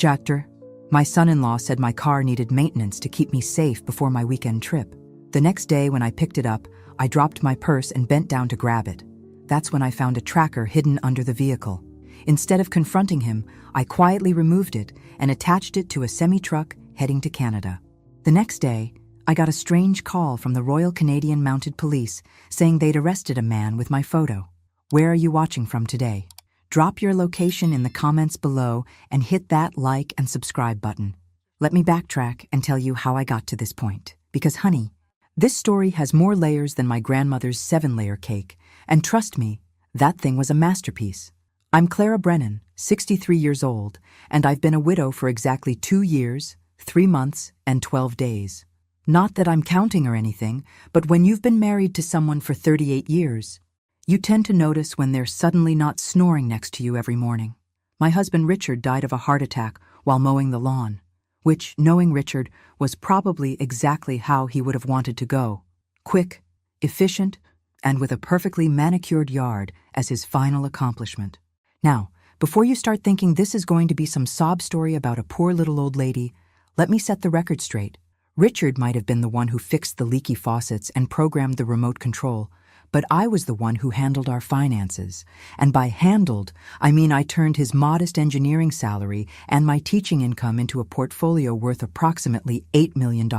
Actor. My son-in-law said my car needed maintenance to keep me safe before my weekend trip. The next day when I picked it up, I dropped my purse and bent down to grab it. That's when I found a tracker hidden under the vehicle. Instead of confronting him, I quietly removed it and attached it to a semi-truck heading to Canada. The next day, I got a strange call from the Royal Canadian Mounted Police saying they'd arrested a man with my photo. Where are you watching from today? Drop your location in the comments below and hit that like and subscribe button. Let me backtrack and tell you how I got to this point. Because honey, this story has more layers than my grandmother's 7-layer cake, and trust me, that thing was a masterpiece. I'm Clara Brennan, 63 years old, and I've been a widow for exactly 2 years, 3 months, and 12 days. Not that I'm counting or anything, but when you've been married to someone for 38 years, you tend to notice when they're suddenly not snoring next to you every morning. My husband Richard died of a heart attack while mowing the lawn, which, knowing Richard, was probably exactly how he would have wanted to go. Quick, efficient, and with a perfectly manicured yard as his final accomplishment. Now, before you start thinking this is going to be some sob story about a poor little old lady, let me set the record straight. Richard might have been the one who fixed the leaky faucets and programmed the remote control, but I was the one who handled our finances. And by handled, I mean I turned his modest engineering salary and my teaching income into a portfolio worth approximately $8 million.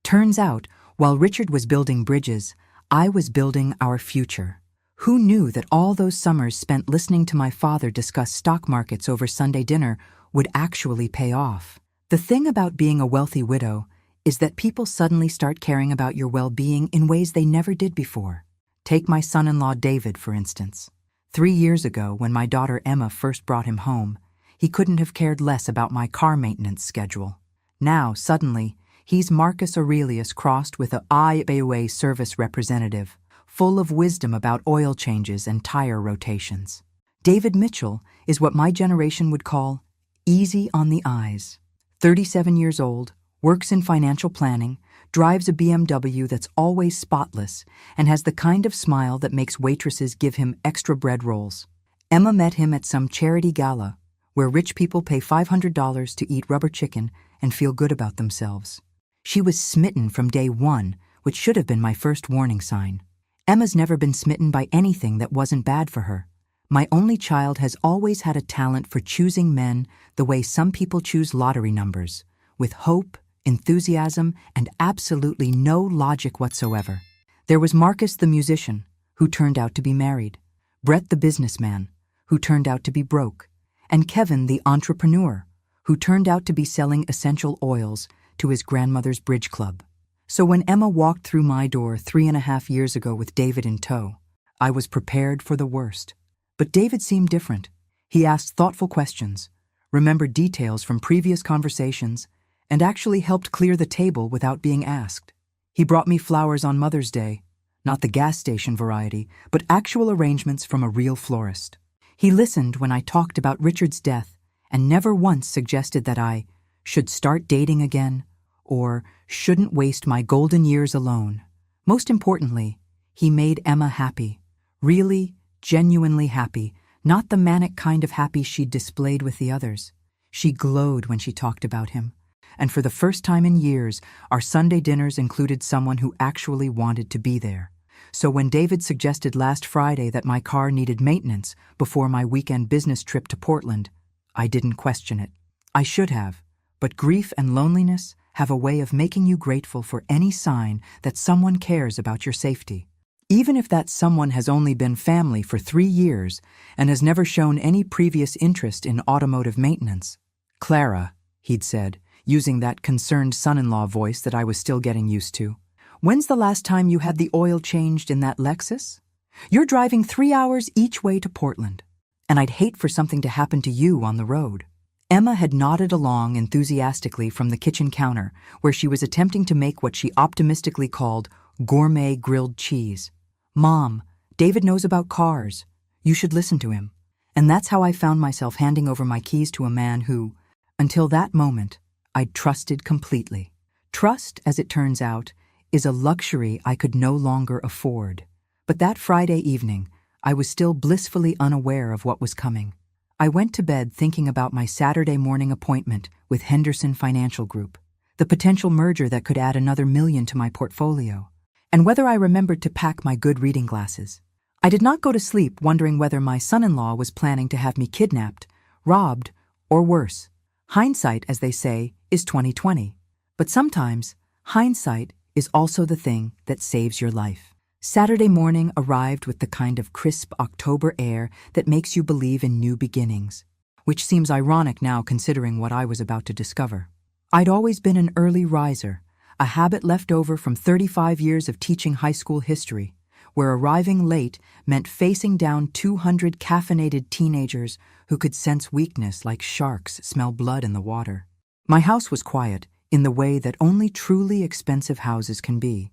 Turns out, while Richard was building bridges, I was building our future. Who knew that all those summers spent listening to my father discuss stock markets over Sunday dinner would actually pay off? The thing about being a wealthy widow is that people suddenly start caring about your well-being in ways they never did before. Take my son-in-law David, for instance. 3 years ago, when my daughter Emma first brought him home, he couldn't have cared less about my car maintenance schedule. Now, suddenly, he's Marcus Aurelius crossed with a IAA service representative, full of wisdom about oil changes and tire rotations. David Mitchell is what my generation would call easy on the eyes. 37 years old, works in financial planning, drives a BMW that's always spotless, and has the kind of smile that makes waitresses give him extra bread rolls. Emma met him at some charity gala, where rich people pay $500 to eat rubber chicken and feel good about themselves. She was smitten from day one, which should have been my first warning sign. Emma's never been smitten by anything that wasn't bad for her. My only child has always had a talent for choosing men the way some people choose lottery numbers, with hope, enthusiasm, and absolutely no logic whatsoever. There was Marcus the musician, who turned out to be married, Brett the businessman, who turned out to be broke, and Kevin the entrepreneur, who turned out to be selling essential oils to his grandmother's bridge club. So when Emma walked through my door 3.5 years ago with David in tow, I was prepared for the worst. But David seemed different. He asked thoughtful questions, remembered details from previous conversations, and actually helped clear the table without being asked. He brought me flowers on Mother's Day, not the gas station variety, but actual arrangements from a real florist. He listened when I talked about Richard's death and never once suggested that I should start dating again or shouldn't waste my golden years alone. Most importantly, he made Emma happy. Really, genuinely happy, not the manic kind of happy she'd displayed with the others. She glowed when she talked about him. And for the first time in years, our Sunday dinners included someone who actually wanted to be there. So when David suggested last Friday that my car needed maintenance before my weekend business trip to Portland, I didn't question it. I should have, but grief and loneliness have a way of making you grateful for any sign that someone cares about your safety. Even if that someone has only been family for 3 years and has never shown any previous interest in automotive maintenance. Clara, he'd said, using that concerned son-in-law voice that I was still getting used to. When's the last time you had the oil changed in that Lexus? You're driving 3 hours each way to Portland, and I'd hate for something to happen to you on the road. Emma had nodded along enthusiastically from the kitchen counter, where she was attempting to make what she optimistically called gourmet grilled cheese. Mom, David knows about cars. You should listen to him. And that's how I found myself handing over my keys to a man who, until that moment, I'd trusted completely. Trust, as it turns out, is a luxury I could no longer afford. But that Friday evening, I was still blissfully unaware of what was coming. I went to bed thinking about my Saturday morning appointment with Henderson Financial Group, the potential merger that could add another $1 million to my portfolio, and whether I remembered to pack my good reading glasses. I did not go to sleep wondering whether my son-in-law was planning to have me kidnapped, robbed, or worse. Hindsight, as they say, is 20/20. But sometimes, hindsight is also the thing that saves your life. Saturday morning arrived with the kind of crisp October air that makes you believe in new beginnings, which seems ironic now considering what I was about to discover. I'd always been an early riser, a habit left over from 35 years of teaching high school history, where arriving late meant facing down 200 caffeinated teenagers who could sense weakness like sharks smell blood in the water. My house was quiet in the way that only truly expensive houses can be.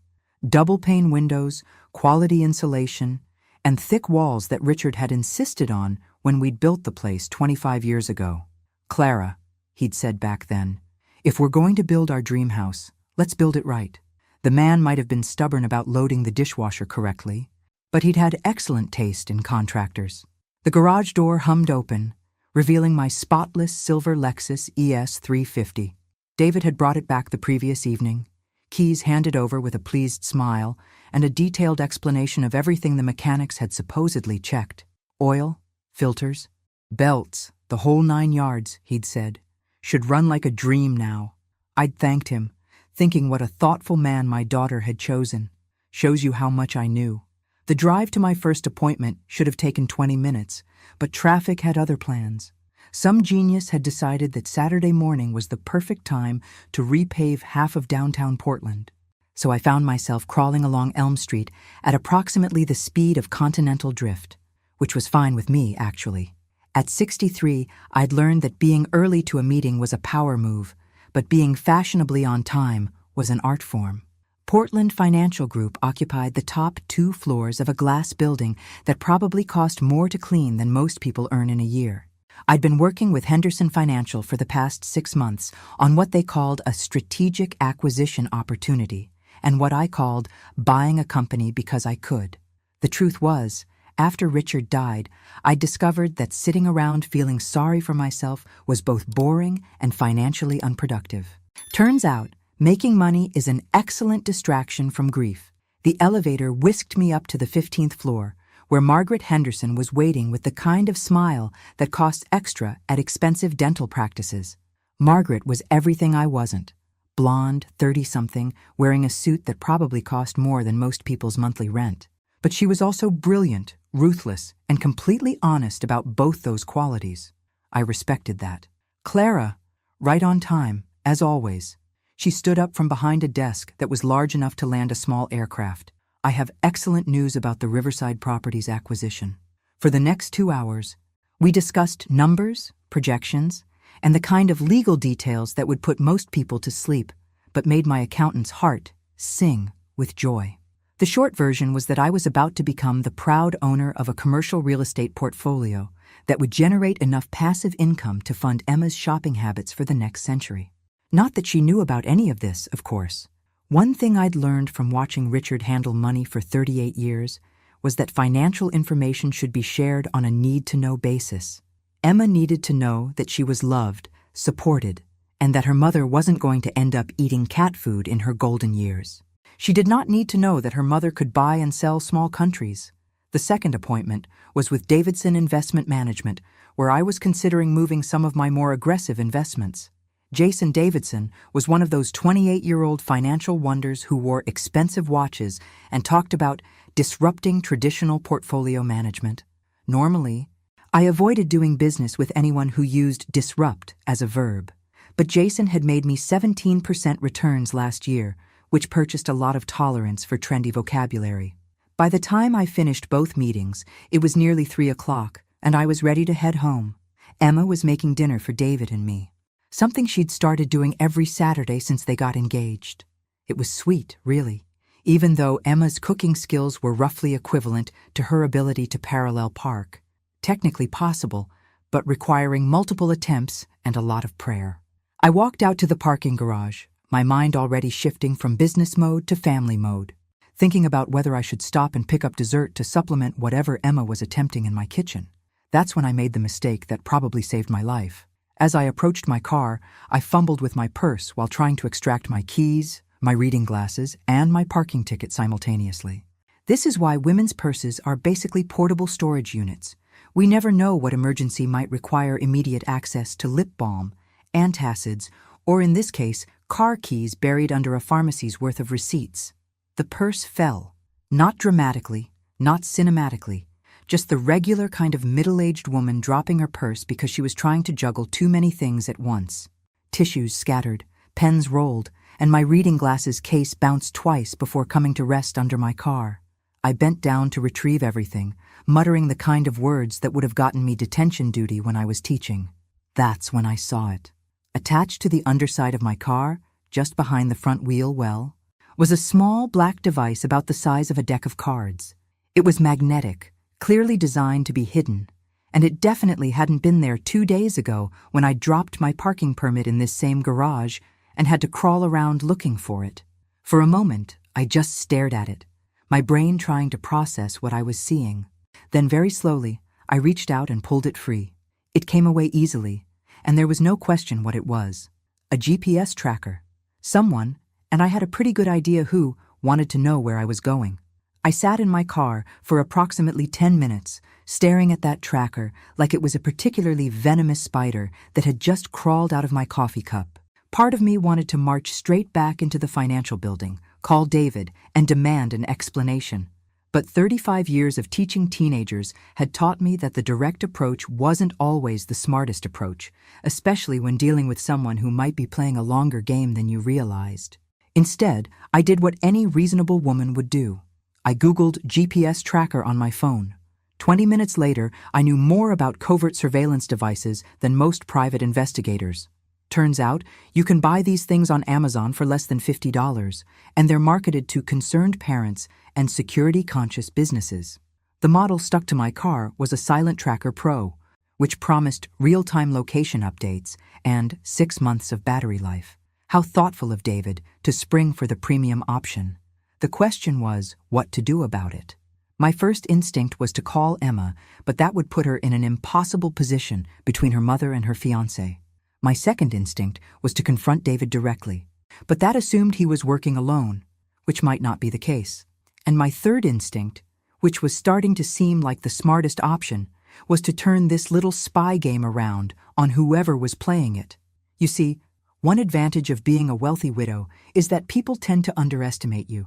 Double-pane windows, quality insulation, and thick walls that Richard had insisted on when we'd built the place 25 years ago. "Clara," he'd said back then, "if we're going to build our dream house, let's build it right." The man might have been stubborn about loading the dishwasher correctly, but he'd had excellent taste in contractors. The garage door hummed open, revealing my spotless silver Lexus ES 350. David had brought it back the previous evening, keys handed over with a pleased smile and a detailed explanation of everything the mechanics had supposedly checked. Oil, filters, belts, the whole 9 yards, he'd said. Should run like a dream now. I'd thanked him, thinking what a thoughtful man my daughter had chosen. Shows you how much I knew. The drive to my first appointment should have taken 20 minutes, but traffic had other plans. Some genius had decided that Saturday morning was the perfect time to repave half of downtown Portland. So I found myself crawling along Elm Street at approximately the speed of continental drift, which was fine with me, actually. At 63, I'd learned that being early to a meeting was a power move, but being fashionably on time was an art form. Portland Financial Group occupied the top 2 floors of a glass building that probably cost more to clean than most people earn in a year. I'd been working with Henderson Financial for the past 6 months on what they called a strategic acquisition opportunity, and what I called buying a company because I could. The truth was, after Richard died, I discovered that sitting around feeling sorry for myself was both boring and financially unproductive. Turns out, making money is an excellent distraction from grief. The elevator whisked me up to the 15th floor, where Margaret Henderson was waiting with the kind of smile that costs extra at expensive dental practices. Margaret was everything I wasn't. Blonde, 30-something, wearing a suit that probably cost more than most people's monthly rent. But she was also brilliant, ruthless, and completely honest about both those qualities. I respected that. Clara, right on time, as always. She stood up from behind a desk that was large enough to land a small aircraft. "I have excellent news about the Riverside Properties acquisition." For the next 2 hours, we discussed numbers, projections, and the kind of legal details that would put most people to sleep, but made my accountant's heart sing with joy. The short version was that I was about to become the proud owner of a commercial real estate portfolio that would generate enough passive income to fund Emma's shopping habits for the next century. Not that she knew about any of this, of course. One thing I'd learned from watching Richard handle money for 38 years was that financial information should be shared on a need-to-know basis. Emma needed to know that she was loved, supported, and that her mother wasn't going to end up eating cat food in her golden years. She did not need to know that her mother could buy and sell small countries. The second appointment was with Davidson Investment Management, where I was considering moving some of my more aggressive investments. Jason Davidson was one of those 28-year-old financial wonders who wore expensive watches and talked about disrupting traditional portfolio management. Normally, I avoided doing business with anyone who used disrupt as a verb, but Jason had made me 17% returns last year, which purchased a lot of tolerance for trendy vocabulary. By the time I finished both meetings, it was nearly 3 o'clock, and I was ready to head home. Emma was making dinner for David and me. Something she'd started doing every Saturday since they got engaged. It was sweet, really, even though Emma's cooking skills were roughly equivalent to her ability to parallel park. Technically possible, but requiring multiple attempts and a lot of prayer. I walked out to the parking garage, my mind already shifting from business mode to family mode, thinking about whether I should stop and pick up dessert to supplement whatever Emma was attempting in my kitchen. That's when I made the mistake that probably saved my life. As I approached my car, I fumbled with my purse while trying to extract my keys, my reading glasses, and my parking ticket simultaneously. This is why women's purses are basically portable storage units. We never know what emergency might require immediate access to lip balm, antacids, or in this case, car keys buried under a pharmacy's worth of receipts. The purse fell. Not dramatically, not cinematically, just the regular kind of middle-aged woman dropping her purse because she was trying to juggle too many things at once. Tissues scattered, pens rolled, and my reading glasses case bounced twice before coming to rest under my car. I bent down to retrieve everything, muttering the kind of words that would have gotten me detention duty when I was teaching. That's when I saw it. Attached to the underside of my car, just behind the front wheel well, was a small black device about the size of a deck of cards. It was magnetic, clearly designed to be hidden, and it definitely hadn't been there 2 days ago when I dropped my parking permit in this same garage and had to crawl around looking for it. For a moment, I just stared at it, my brain trying to process what I was seeing. Then very slowly, I reached out and pulled it free. It came away easily, and there was no question what it was. A GPS tracker. Someone, and I had a pretty good idea who, wanted to know where I was going. I sat in my car for approximately 10 minutes, staring at that tracker like it was a particularly venomous spider that had just crawled out of my coffee cup. Part of me wanted to march straight back into the financial building, call David, and demand an explanation. But 35 years of teaching teenagers had taught me that the direct approach wasn't always the smartest approach, especially when dealing with someone who might be playing a longer game than you realized. Instead, I did what any reasonable woman would do. I Googled GPS tracker on my phone. 20 minutes later, I knew more about covert surveillance devices than most private investigators. Turns out, you can buy these things on Amazon for less than $50, and they're marketed to concerned parents and security-conscious businesses. The model stuck to my car was a Silent Tracker Pro, which promised real-time location updates and 6 months of battery life. How thoughtful of David to spring for the premium option. The question was what to do about it. My first instinct was to call Emma, but that would put her in an impossible position between her mother and her fiancé. My second instinct was to confront David directly, but that assumed he was working alone, which might not be the case. And my third instinct, which was starting to seem like the smartest option, was to turn this little spy game around on whoever was playing it. You see, one advantage of being a wealthy widow is that people tend to underestimate you.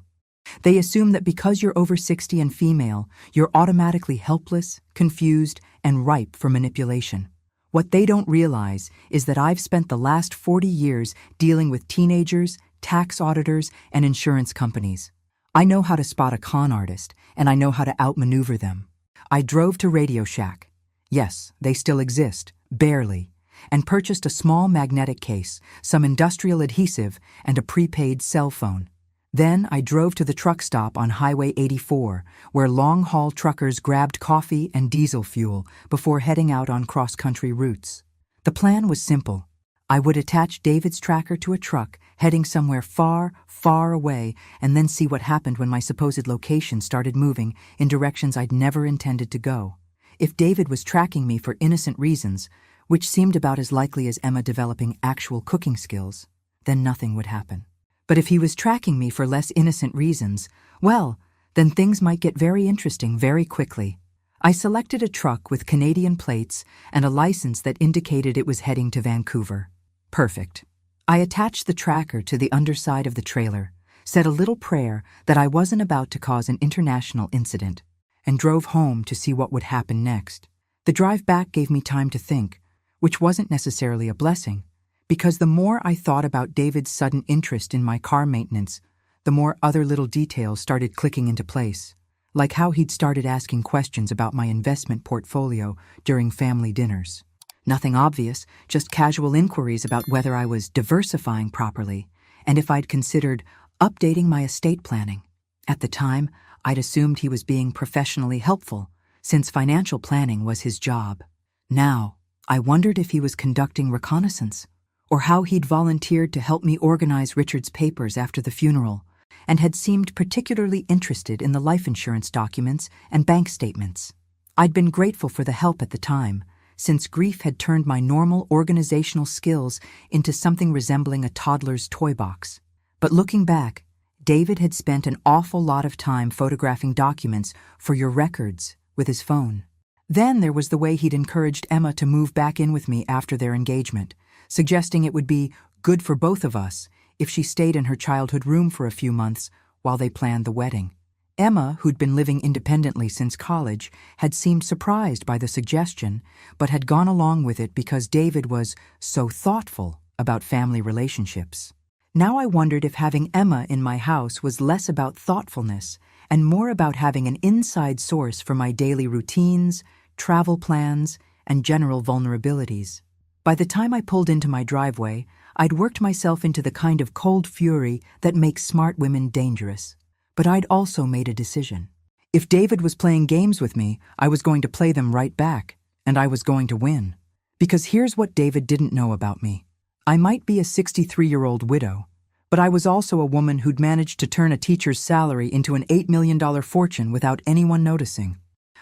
They assume that because you're over 60 and female, you're automatically helpless, confused, and ripe for manipulation. What they don't realize is that I've spent the last 40 years dealing with teenagers, tax auditors, and insurance companies. I know how to spot a con artist, and I know how to outmaneuver them. I drove to Radio Shack. Yes, they still exist, barely, and purchased a small magnetic case, some industrial adhesive, and a prepaid cell phone. Then I drove to the truck stop on Highway 84, where long-haul truckers grabbed coffee and diesel fuel before heading out on cross-country routes. The plan was simple. I would attach David's tracker to a truck heading somewhere far, far away, and then see what happened when my supposed location started moving in directions I'd never intended to go. If David was tracking me for innocent reasons, which seemed about as likely as Emma developing actual cooking skills, then nothing would happen. But if he was tracking me for less innocent reasons, well, then things might get very interesting very quickly. I selected a truck with Canadian plates and a license that indicated it was heading to Vancouver. Perfect. I attached the tracker to the underside of the trailer, said a little prayer that I wasn't about to cause an international incident, and drove home to see what would happen next. The drive back gave me time to think, which wasn't necessarily a blessing, because the more I thought about David's sudden interest in my car maintenance, the more other little details started clicking into place, like how he'd started asking questions about my investment portfolio during family dinners. Nothing obvious, just casual inquiries about whether I was diversifying properly, and if I'd considered updating my estate planning. At the time, I'd assumed he was being professionally helpful, since financial planning was his job. Now, I wondered if he was conducting reconnaissance, or how he'd volunteered to help me organize Richard's papers after the funeral, and had seemed particularly interested in the life insurance documents and bank statements. I'd been grateful for the help at the time, since grief had turned my normal organizational skills into something resembling a toddler's toy box. But looking back, David had spent an awful lot of time photographing documents for your records with his phone. Then there was the way he'd encouraged Emma to move back in with me after their engagement, suggesting it would be good for both of us if she stayed in her childhood room for a few months while they planned the wedding. Emma, who'd been living independently since college, had seemed surprised by the suggestion, but had gone along with it because David was so thoughtful about family relationships. Now I wondered if having Emma in my house was less about thoughtfulness and more about having an inside source for my daily routines, travel plans, and general vulnerabilities. By the time I pulled into my driveway, I'd worked myself into the kind of cold fury that makes smart women dangerous. But I'd also made a decision. If David was playing games with me, I was going to play them right back, and I was going to win. Because here's what David didn't know about me. I might be a 63-year-old widow, but I was also a woman who'd managed to turn a teacher's salary into an $8 million fortune without anyone noticing.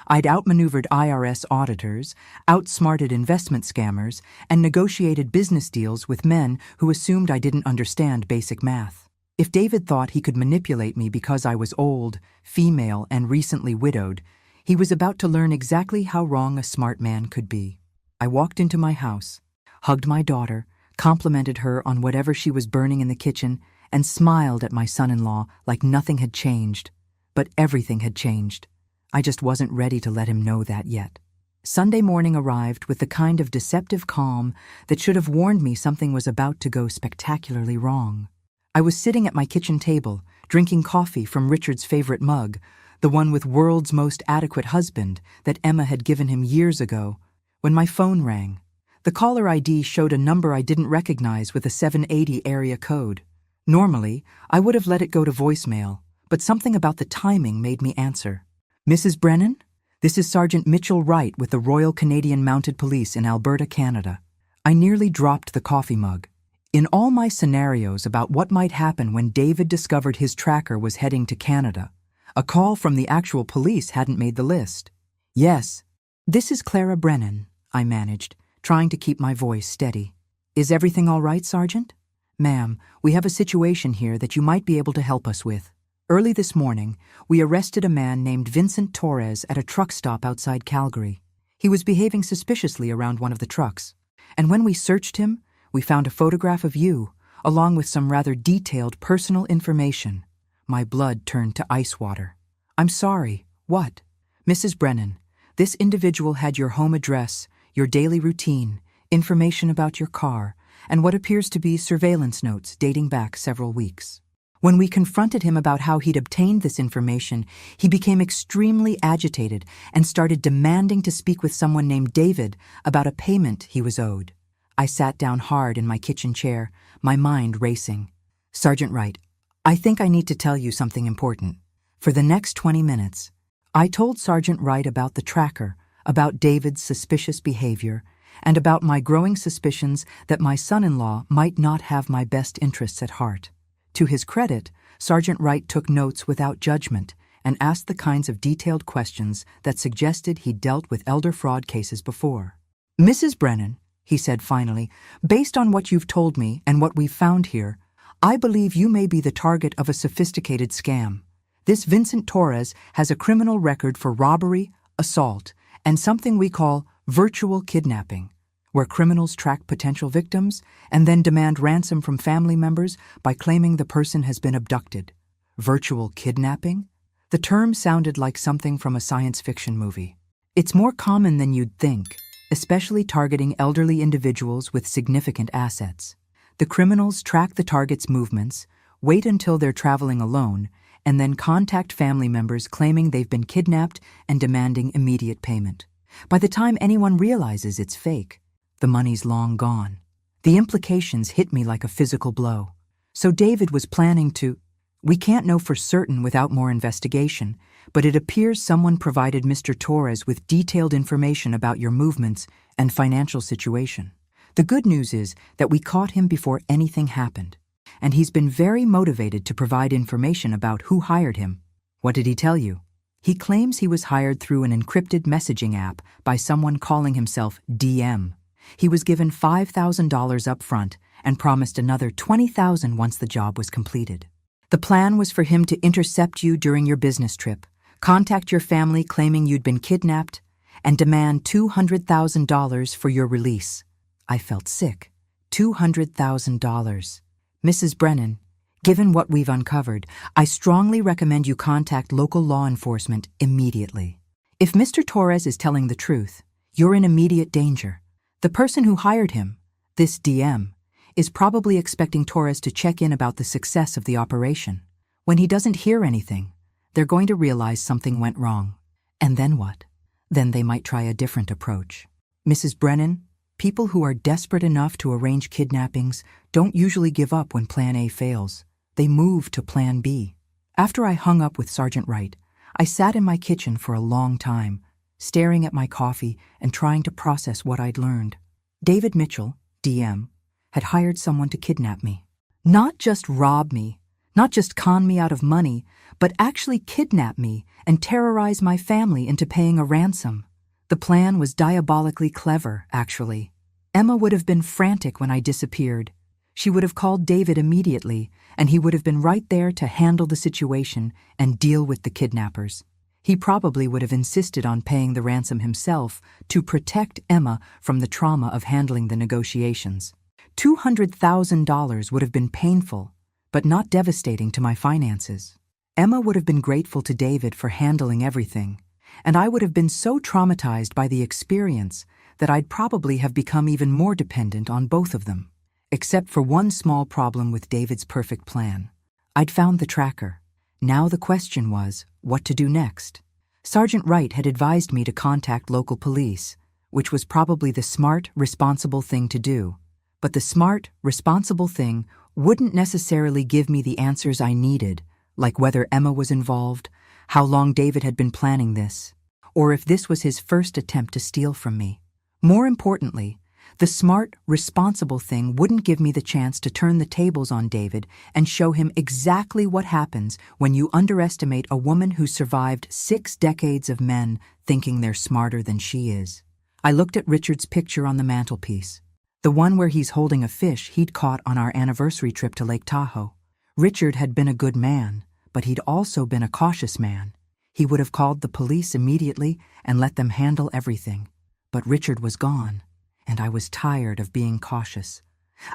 I'd outmaneuvered IRS auditors, outsmarted investment scammers, and negotiated business deals with men who assumed I didn't understand basic math. If David thought he could manipulate me because I was old, female, and recently widowed, he was about to learn exactly how wrong a smart man could be. I walked into my house, hugged my daughter, complimented her on whatever she was burning in the kitchen, and smiled at my son-in-law like nothing had changed. But everything had changed. I just wasn't ready to let him know that yet. Sunday morning arrived with the kind of deceptive calm that should have warned me something was about to go spectacularly wrong. I was sitting at my kitchen table, drinking coffee from Richard's favorite mug, the one with "world's most adequate husband" that Emma had given him years ago, when my phone rang. The caller ID showed a number I didn't recognize with a 780 area code. Normally, I would have let it go to voicemail, but something about the timing made me answer. "Mrs. Brennan? This is Sergeant Mitchell Wright with the Royal Canadian Mounted Police in Alberta, Canada." I nearly dropped the coffee mug. In all my scenarios about what might happen when David discovered his tracker was heading to Canada, a call from the actual police hadn't made the list. "Yes, this is Clara Brennan," I managed, trying to keep my voice steady. "Is everything all right, Sergeant?" "Ma'am, we have a situation here that you might be able to help us with. Early this morning, we arrested a man named Vincent Torres at a truck stop outside Calgary. He was behaving suspiciously around one of the trucks, and when we searched him, we found a photograph of you, along with some rather detailed personal information." My blood turned to ice water. "I'm sorry, what?" "Mrs. Brennan, this individual had your home address, your daily routine, information about your car, and what appears to be surveillance notes dating back several weeks. When we confronted him about how he'd obtained this information, he became extremely agitated and started demanding to speak with someone named David about a payment he was owed." I sat down hard in my kitchen chair, my mind racing. "Sergeant Wright, I think I need to tell you something important." For the next 20 minutes, I told Sergeant Wright about the tracker, about David's suspicious behavior, and about my growing suspicions that my son-in-law might not have my best interests at heart. To his credit, Sergeant Wright took notes without judgment and asked the kinds of detailed questions that suggested he'd dealt with elder fraud cases before. "Mrs. Brennan," he said finally, "based on what you've told me and what we've found here, I believe you may be the target of a sophisticated scam. This Vincent Torres has a criminal record for robbery, assault, and something we call virtual kidnapping, where criminals track potential victims and then demand ransom from family members by claiming the person has been abducted. Virtual kidnapping? The term sounded like something from a science fiction movie. It's more common than you'd think, especially targeting elderly individuals with significant assets. The criminals track the target's movements, wait until they're traveling alone, and then contact family members claiming they've been kidnapped and demanding immediate payment. By the time anyone realizes it's fake, the money's long gone. The implications hit me like a physical blow. So David was planning to... We can't know for certain without more investigation, but it appears someone provided Mr. Torres with detailed information about your movements and financial situation. The good news is that we caught him before anything happened, and he's been very motivated to provide information about who hired him. What did he tell you? He claims he was hired through an encrypted messaging app by someone calling himself DM. He was given $5,000 up front and promised another $20,000 once the job was completed. The plan was for him to intercept you during your business trip, contact your family claiming you'd been kidnapped, and demand $200,000 for your release. I felt sick. $200,000. Mrs. Brennan, given what we've uncovered, I strongly recommend you contact local law enforcement immediately. If Mr. Torres is telling the truth, you're in immediate danger. The person who hired him, this DM, is probably expecting Torres to check in about the success of the operation. When he doesn't hear anything, they're going to realize something went wrong. And then what? Then they might try a different approach. Mrs. Brennan, people who are desperate enough to arrange kidnappings don't usually give up when Plan A fails. They move to Plan B. After I hung up with Sergeant Wright, I sat in my kitchen for a long time, staring at my coffee and trying to process what I'd learned. David Mitchell, DM, had hired someone to kidnap me. Not just rob me, not just con me out of money, but actually kidnap me and terrorize my family into paying a ransom. The plan was diabolically clever, actually. Emma would have been frantic when I disappeared. She would have called David immediately, and he would have been right there to handle the situation and deal with the kidnappers. He probably would have insisted on paying the ransom himself to protect Emma from the trauma of handling the negotiations. $200,000 would have been painful, but not devastating to my finances. Emma would have been grateful to David for handling everything, and I would have been so traumatized by the experience that I'd probably have become even more dependent on both of them. Except for one small problem with David's perfect plan. I'd found the tracker. Now the question was, what to do next? Sergeant Wright had advised me to contact local police, which was probably the smart, responsible thing to do. But the smart, responsible thing wouldn't necessarily give me the answers I needed, like whether Emma was involved, how long David had been planning this, or if this was his first attempt to steal from me. More importantly, the smart, responsible thing wouldn't give me the chance to turn the tables on David and show him exactly what happens when you underestimate a woman who survived 6 decades of men thinking they're smarter than she is. I looked at Richard's picture on the mantelpiece, the one where he's holding a fish he'd caught on our anniversary trip to Lake Tahoe. Richard had been a good man, but he'd also been a cautious man. He would have called the police immediately and let them handle everything. But Richard was gone. And I was tired of being cautious.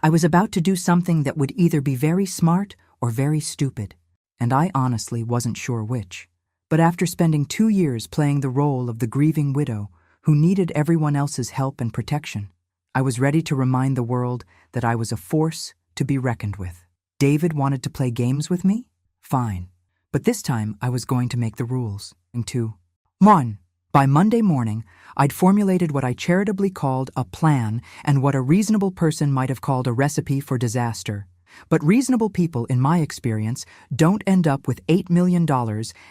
I was about to do something that would either be very smart or very stupid, and I honestly wasn't sure which. But after spending 2 years playing the role of the grieving widow who needed everyone else's help and protection, I was ready to remind the world that I was a force to be reckoned with. David wanted to play games with me? Fine. But this time I was going to make the rules. And 2. 1. By Monday morning, I'd formulated what I charitably called a plan and what a reasonable person might have called a recipe for disaster. But reasonable people, in my experience, don't end up with $8 million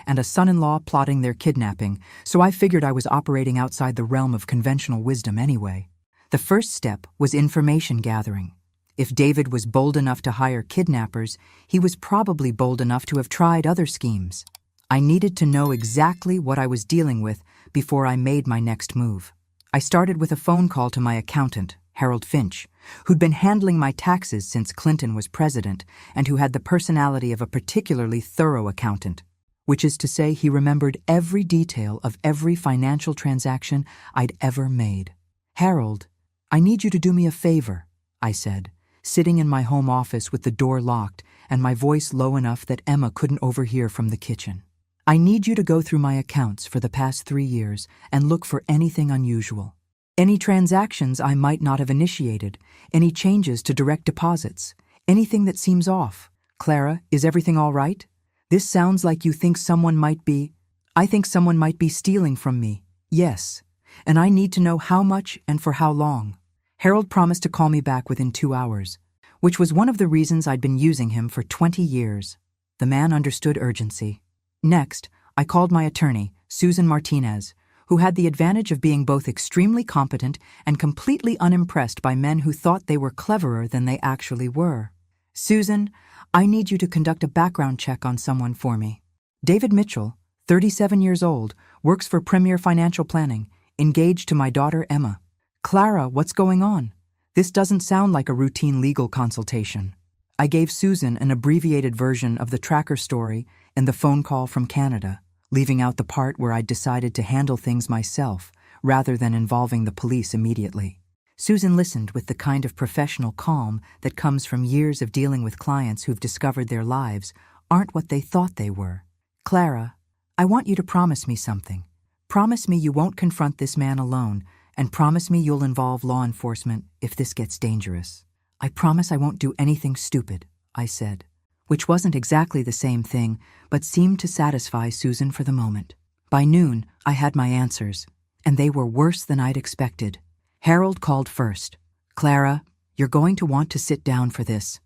and a son-in-law plotting their kidnapping, so I figured I was operating outside the realm of conventional wisdom anyway. The first step was information gathering. If David was bold enough to hire kidnappers, he was probably bold enough to have tried other schemes. I needed to know exactly what I was dealing with before I made my next move. I started with a phone call to my accountant, Harold Finch, who'd been handling my taxes since Clinton was president and who had the personality of a particularly thorough accountant, which is to say he remembered every detail of every financial transaction I'd ever made. "Harold, I need you to do me a favor," I said, sitting in my home office with the door locked and my voice low enough that Emma couldn't overhear from the kitchen. "I need you to go through my accounts for the past 3 years and look for anything unusual. Any transactions I might not have initiated, any changes to direct deposits, anything that seems off. Clara, is everything all right? This sounds like you think someone might be... I think someone might be stealing from me. Yes. And I need to know how much and for how long." Harold promised to call me back within 2 hours, which was one of the reasons I'd been using him for 20 years. The man understood urgency. Next, I called my attorney, Susan Martinez, who had the advantage of being both extremely competent and completely unimpressed by men who thought they were cleverer than they actually were. "Susan, I need you to conduct a background check on someone for me. David Mitchell, 37 years old, works for Premier Financial Planning, engaged to my daughter Emma. Clara, what's going on? This doesn't sound like a routine legal consultation. I gave Susan an abbreviated version of the tracker story and the phone call from Canada, leaving out the part where I'd decided to handle things myself rather than involving the police immediately. Susan listened with the kind of professional calm that comes from years of dealing with clients who've discovered their lives aren't what they thought they were. Clara, I want you to promise me something. Promise me you won't confront this man alone, and promise me you'll involve law enforcement if this gets dangerous. I promise I won't do anything stupid, I said, which wasn't exactly the same thing, but seemed to satisfy Susan for the moment. By noon, I had my answers, and they were worse than I'd expected. Harold called first. Clara, you're going to want to sit down for this.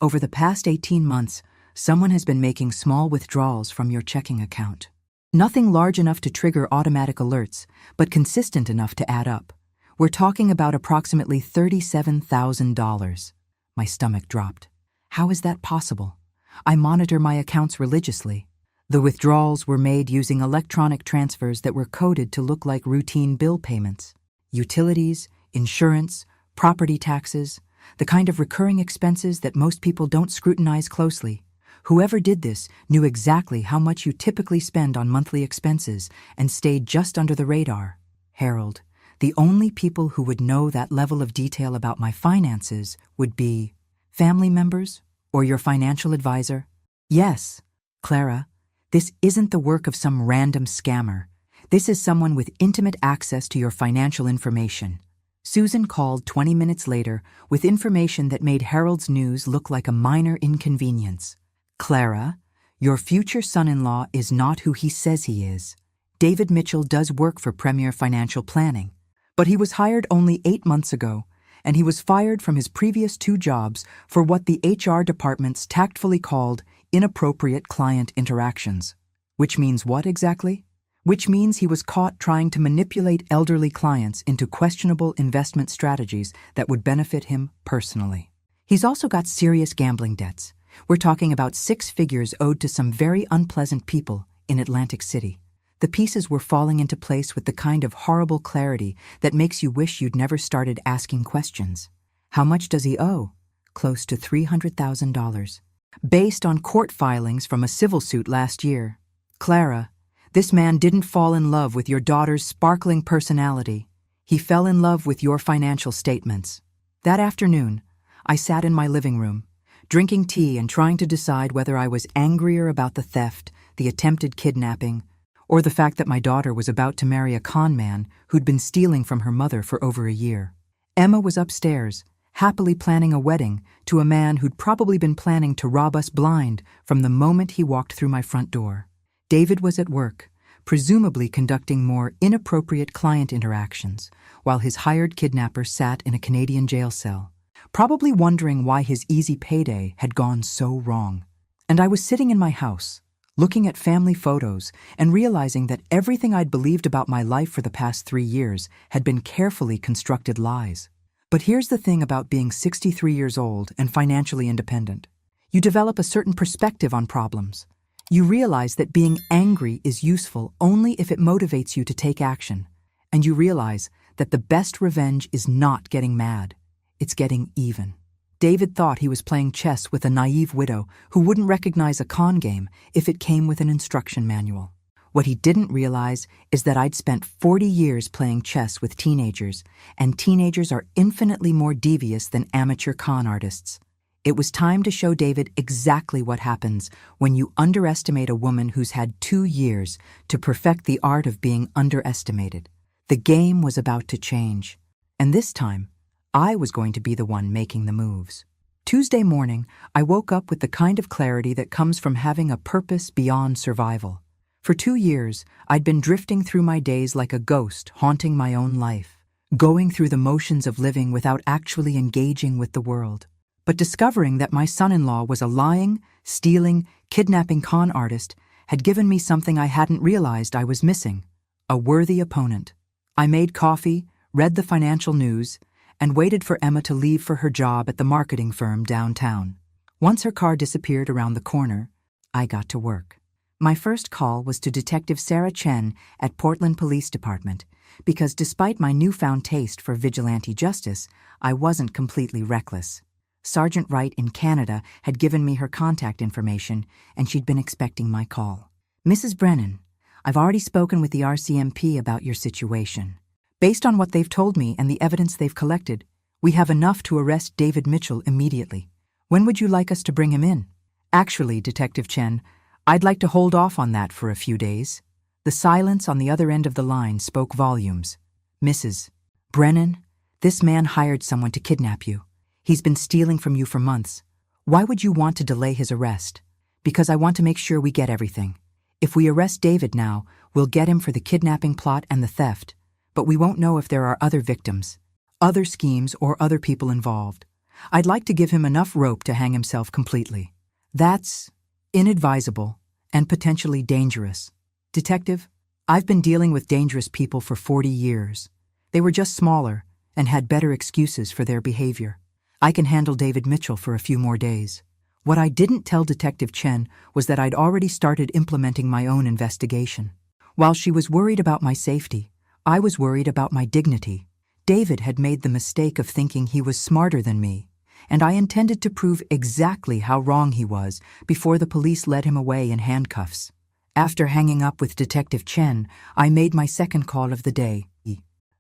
Over the past 18 months, someone has been making small withdrawals from your checking account. Nothing large enough to trigger automatic alerts, but consistent enough to add up. We're talking about approximately $37,000. My stomach dropped. How is that possible? I monitor my accounts religiously. The withdrawals were made using electronic transfers that were coded to look like routine bill payments. Utilities, insurance, property taxes, the kind of recurring expenses that most people don't scrutinize closely. Whoever did this knew exactly how much you typically spend on monthly expenses and stayed just under the radar. Harold, the only people who would know that level of detail about my finances would be family members or your financial advisor. Yes, Clara, this isn't the work of some random scammer. This is someone with intimate access to your financial information. Susan called 20 minutes later with information that made Harold's news look like a minor inconvenience. Clara, your future son-in-law is not who he says he is. David Mitchell does work for Premier Financial Planning, but he was hired only 8 months ago, and he was fired from his previous 2 jobs for what the HR departments tactfully called inappropriate client interactions. Which means what exactly? Which means he was caught trying to manipulate elderly clients into questionable investment strategies that would benefit him personally. He's also got serious gambling debts. We're talking about 6 figures owed to some very unpleasant people in Atlantic City. The pieces were falling into place with the kind of horrible clarity that makes you wish you'd never started asking questions. How much does he owe? Close to $300,000. Based on court filings from a civil suit last year. Clara, this man didn't fall in love with your daughter's sparkling personality. He fell in love with your financial statements. That afternoon, I sat in my living room, drinking tea and trying to decide whether I was angrier about the theft, the attempted kidnapping, or the fact that my daughter was about to marry a con man who'd been stealing from her mother for over a year. Emma was upstairs, happily planning a wedding to a man who'd probably been planning to rob us blind from the moment he walked through my front door. David was at work, presumably conducting more inappropriate client interactions, while his hired kidnapper sat in a Canadian jail cell, probably wondering why his easy payday had gone so wrong. And I was sitting in my house, looking at family photos and realizing that everything I'd believed about my life for the past 3 years had been carefully constructed lies. But here's the thing about being 63 years old and financially independent. You develop a certain perspective on problems. You realize that being angry is useful only if it motivates you to take action. And you realize that the best revenge is not getting mad. It's getting even. David thought he was playing chess with a naive widow who wouldn't recognize a con game if it came with an instruction manual. What he didn't realize is that I'd spent 40 years playing chess with teenagers, and teenagers are infinitely more devious than amateur con artists. It was time to show David exactly what happens when you underestimate a woman who's had 2 years to perfect the art of being underestimated. The game was about to change, and this time, I was going to be the one making the moves. Tuesday morning, I woke up with the kind of clarity that comes from having a purpose beyond survival. For 2 years, I'd been drifting through my days like a ghost haunting my own life, going through the motions of living without actually engaging with the world. But discovering that my son-in-law was a lying, stealing, kidnapping con artist had given me something I hadn't realized I was missing: a worthy opponent. I made coffee, read the financial news, and waited for Emma to leave for her job at the marketing firm downtown. Once her car disappeared around the corner, I got to work. My first call was to Detective Sarah Chen at Portland Police Department, because despite my newfound taste for vigilante justice, I wasn't completely reckless. Sergeant Wright in Canada had given me her contact information, and she'd been expecting my call. Mrs. Brennan, I've already spoken with the RCMP about your situation. Based on what they've told me and the evidence they've collected, we have enough to arrest David Mitchell immediately. When would you like us to bring him in? Actually, Detective Chen, I'd like to hold off on that for a few days. The silence on the other end of the line spoke volumes. Mrs. Brennan, this man hired someone to kidnap you. He's been stealing from you for months. Why would you want to delay his arrest? Because I want to make sure we get everything. If we arrest David now, we'll get him for the kidnapping plot and the theft, but we won't know if there are other victims, other schemes, or other people involved. I'd like to give him enough rope to hang himself completely. That's inadvisable and potentially dangerous. Detective, I've been dealing with dangerous people for 40 years. They were just smaller and had better excuses for their behavior. I can handle David Mitchell for a few more days. What I didn't tell Detective Chen was that I'd already started implementing my own investigation. While she was worried about my safety, I was worried about my dignity. David had made the mistake of thinking he was smarter than me, and I intended to prove exactly how wrong he was before the police led him away in handcuffs. After hanging up with Detective Chen, I made my second call of the day.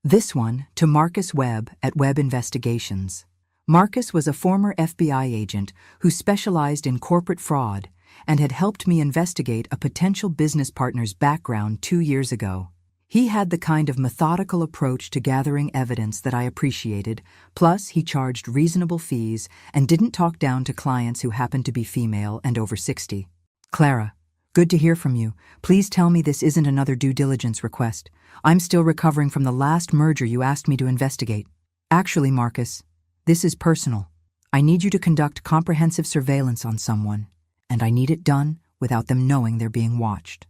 This one to Marcus Webb at Webb Investigations. Marcus was a former FBI agent who specialized in corporate fraud and had helped me investigate a potential business partner's background 2 years ago. He had the kind of methodical approach to gathering evidence that I appreciated, plus he charged reasonable fees and didn't talk down to clients who happened to be female and over 60. Clara, good to hear from you. Please tell me this isn't another due diligence request. I'm still recovering from the last merger you asked me to investigate. Actually, Marcus, this is personal. I need you to conduct comprehensive surveillance on someone, and I need it done without them knowing they're being watched.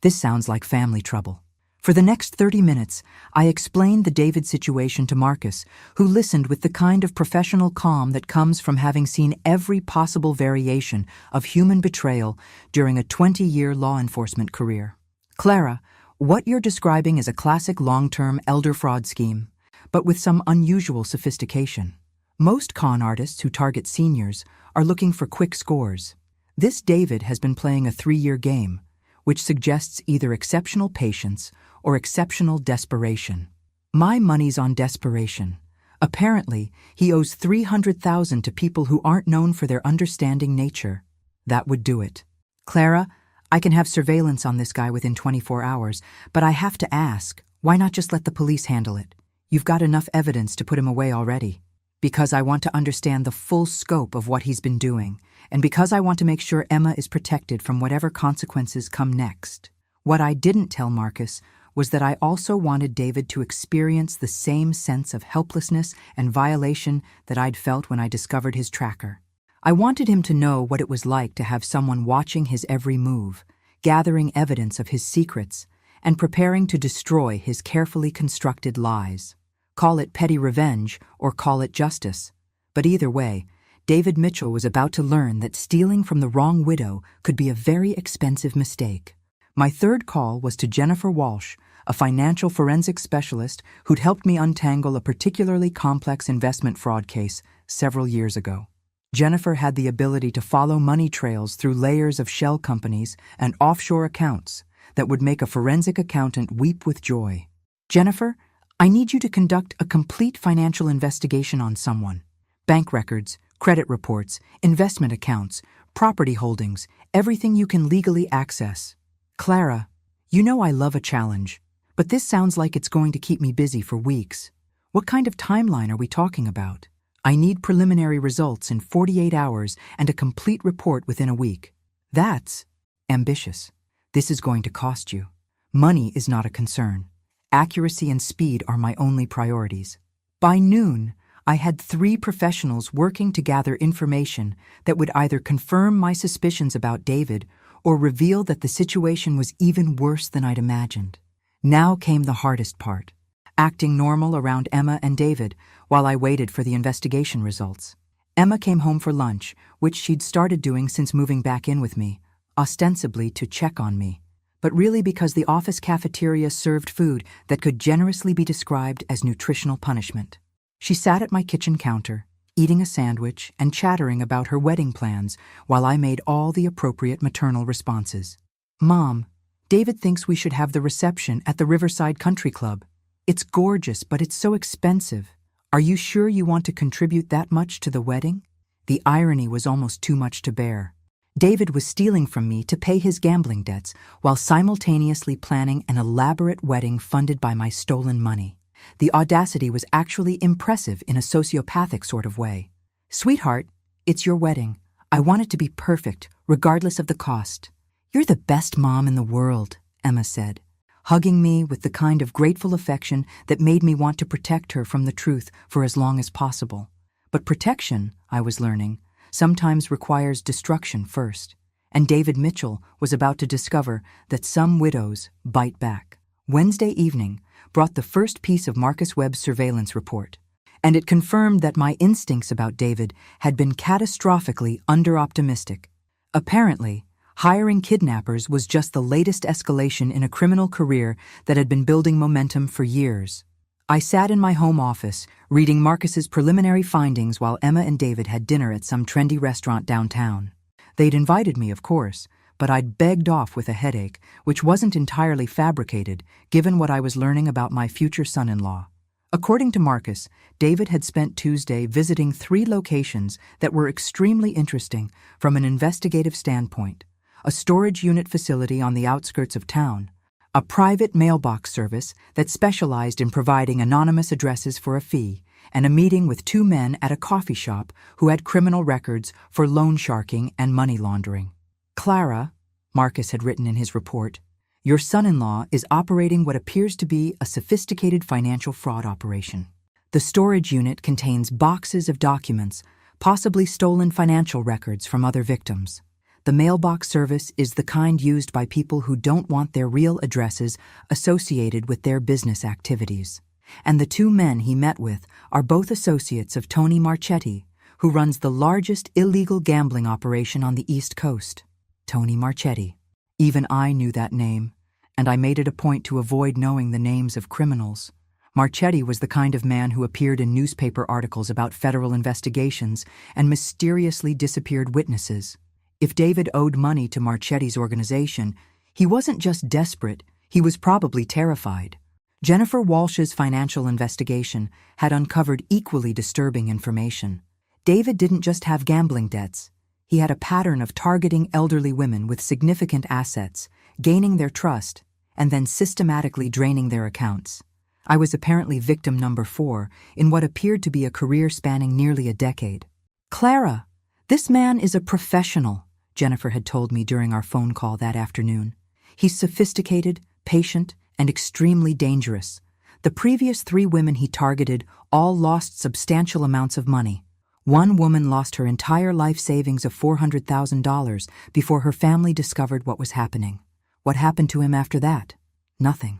This sounds like family trouble. For the next 30 minutes, I explained the David situation to Marcus, who listened with the kind of professional calm that comes from having seen every possible variation of human betrayal during a 20-year law enforcement career. Clara, what you're describing is a classic long-term elder fraud scheme, but with some unusual sophistication. Most con artists who target seniors are looking for quick scores. This David has been playing a 3-year game, which suggests either exceptional patience or exceptional desperation. My money's on desperation. Apparently, he owes $300,000 to people who aren't known for their understanding nature. That would do it. Clara, I can have surveillance on this guy within 24 hours, but I have to ask, why not just let the police handle it? You've got enough evidence to put him away already. Because I want to understand the full scope of what he's been doing, and because I want to make sure Emma is protected from whatever consequences come next. What I didn't tell Marcus was that I also wanted David to experience the same sense of helplessness and violation that I'd felt when I discovered his tracker. I wanted him to know what it was like to have someone watching his every move, gathering evidence of his secrets, and preparing to destroy his carefully constructed lies. Call it petty revenge or call it justice. But either way, David Mitchell was about to learn that stealing from the wrong widow could be a very expensive mistake. My third call was to Jennifer Walsh, a financial forensics specialist who'd helped me untangle a particularly complex investment fraud case several years ago. Jennifer had the ability to follow money trails through layers of shell companies and offshore accounts that would make a forensic accountant weep with joy. Jennifer, I need you to conduct a complete financial investigation on someone. Bank records, credit reports, investment accounts, property holdings, everything you can legally access. Clara, you know I love a challenge, but this sounds like it's going to keep me busy for weeks. What kind of timeline are we talking about? I need preliminary results in 48 hours and a complete report within a week. That's ambitious. This is going to cost you. Money is not a concern. Accuracy and speed are my only priorities. By noon, I had 3 professionals working to gather information that would either confirm my suspicions about David or reveal that the situation was even worse than I'd imagined. Now came the hardest part, acting normal around Emma and David while I waited for the investigation results. Emma came home for lunch, which she'd started doing since moving back in with me. ostensibly to check on me, but really because the office cafeteria served food that could generously be described as nutritional punishment. She sat at my kitchen counter, eating a sandwich and chattering about her wedding plans while I made all the appropriate maternal responses. "Mom, David thinks we should have the reception at the Riverside Country Club. It's gorgeous, but it's so expensive. Are you sure you want to contribute that much to the wedding?" The irony was almost too much to bear. David was stealing from me to pay his gambling debts while simultaneously planning an elaborate wedding funded by my stolen money. The audacity was actually impressive in a sociopathic sort of way. "Sweetheart, it's your wedding. I want it to be perfect, regardless of the cost." "You're the best mom in the world," Emma said, hugging me with the kind of grateful affection that made me want to protect her from the truth for as long as possible. But protection, I was learning, sometimes requires destruction first, and David Mitchell was about to discover that some widows bite back. Wednesday evening brought the first piece of Marcus Webb's surveillance report, and it confirmed that my instincts about David had been catastrophically under-optimistic. Apparently, hiring kidnappers was just the latest escalation in a criminal career that had been building momentum for years. I sat in my home office, reading Marcus's preliminary findings while Emma and David had dinner at some trendy restaurant downtown. They'd invited me, of course, but I'd begged off with a headache, which wasn't entirely fabricated, given what I was learning about my future son-in-law. According to Marcus, David had spent Tuesday visiting 3 locations that were extremely interesting from an investigative standpoint: a storage unit facility on the outskirts of town, a private mailbox service that specialized in providing anonymous addresses for a fee, and a meeting with 2 men at a coffee shop who had criminal records for loan sharking and money laundering. "Clara," Marcus had written in his report, "your son-in-law is operating what appears to be a sophisticated financial fraud operation. The storage unit contains boxes of documents, possibly stolen financial records from other victims. The mailbox service is the kind used by people who don't want their real addresses associated with their business activities. And the 2 men he met with are both associates of Tony Marchetti, who runs the largest illegal gambling operation on the East Coast." Tony Marchetti. Even I knew that name, and I made it a point to avoid knowing the names of criminals. Marchetti was the kind of man who appeared in newspaper articles about federal investigations and mysteriously disappeared witnesses. If David owed money to Marchetti's organization, he wasn't just desperate, he was probably terrified. Jennifer Walsh's financial investigation had uncovered equally disturbing information. David didn't just have gambling debts. He had a pattern of targeting elderly women with significant assets, gaining their trust, and then systematically draining their accounts. I was apparently victim number 4 in what appeared to be a career spanning nearly a decade. "Clara, this man is a professional," Jennifer had told me during our phone call that afternoon. "He's sophisticated, patient, and extremely dangerous. The previous 3 women he targeted all lost substantial amounts of money. One woman lost her entire life savings of $400,000 before her family discovered what was happening. What happened to him after that? Nothing.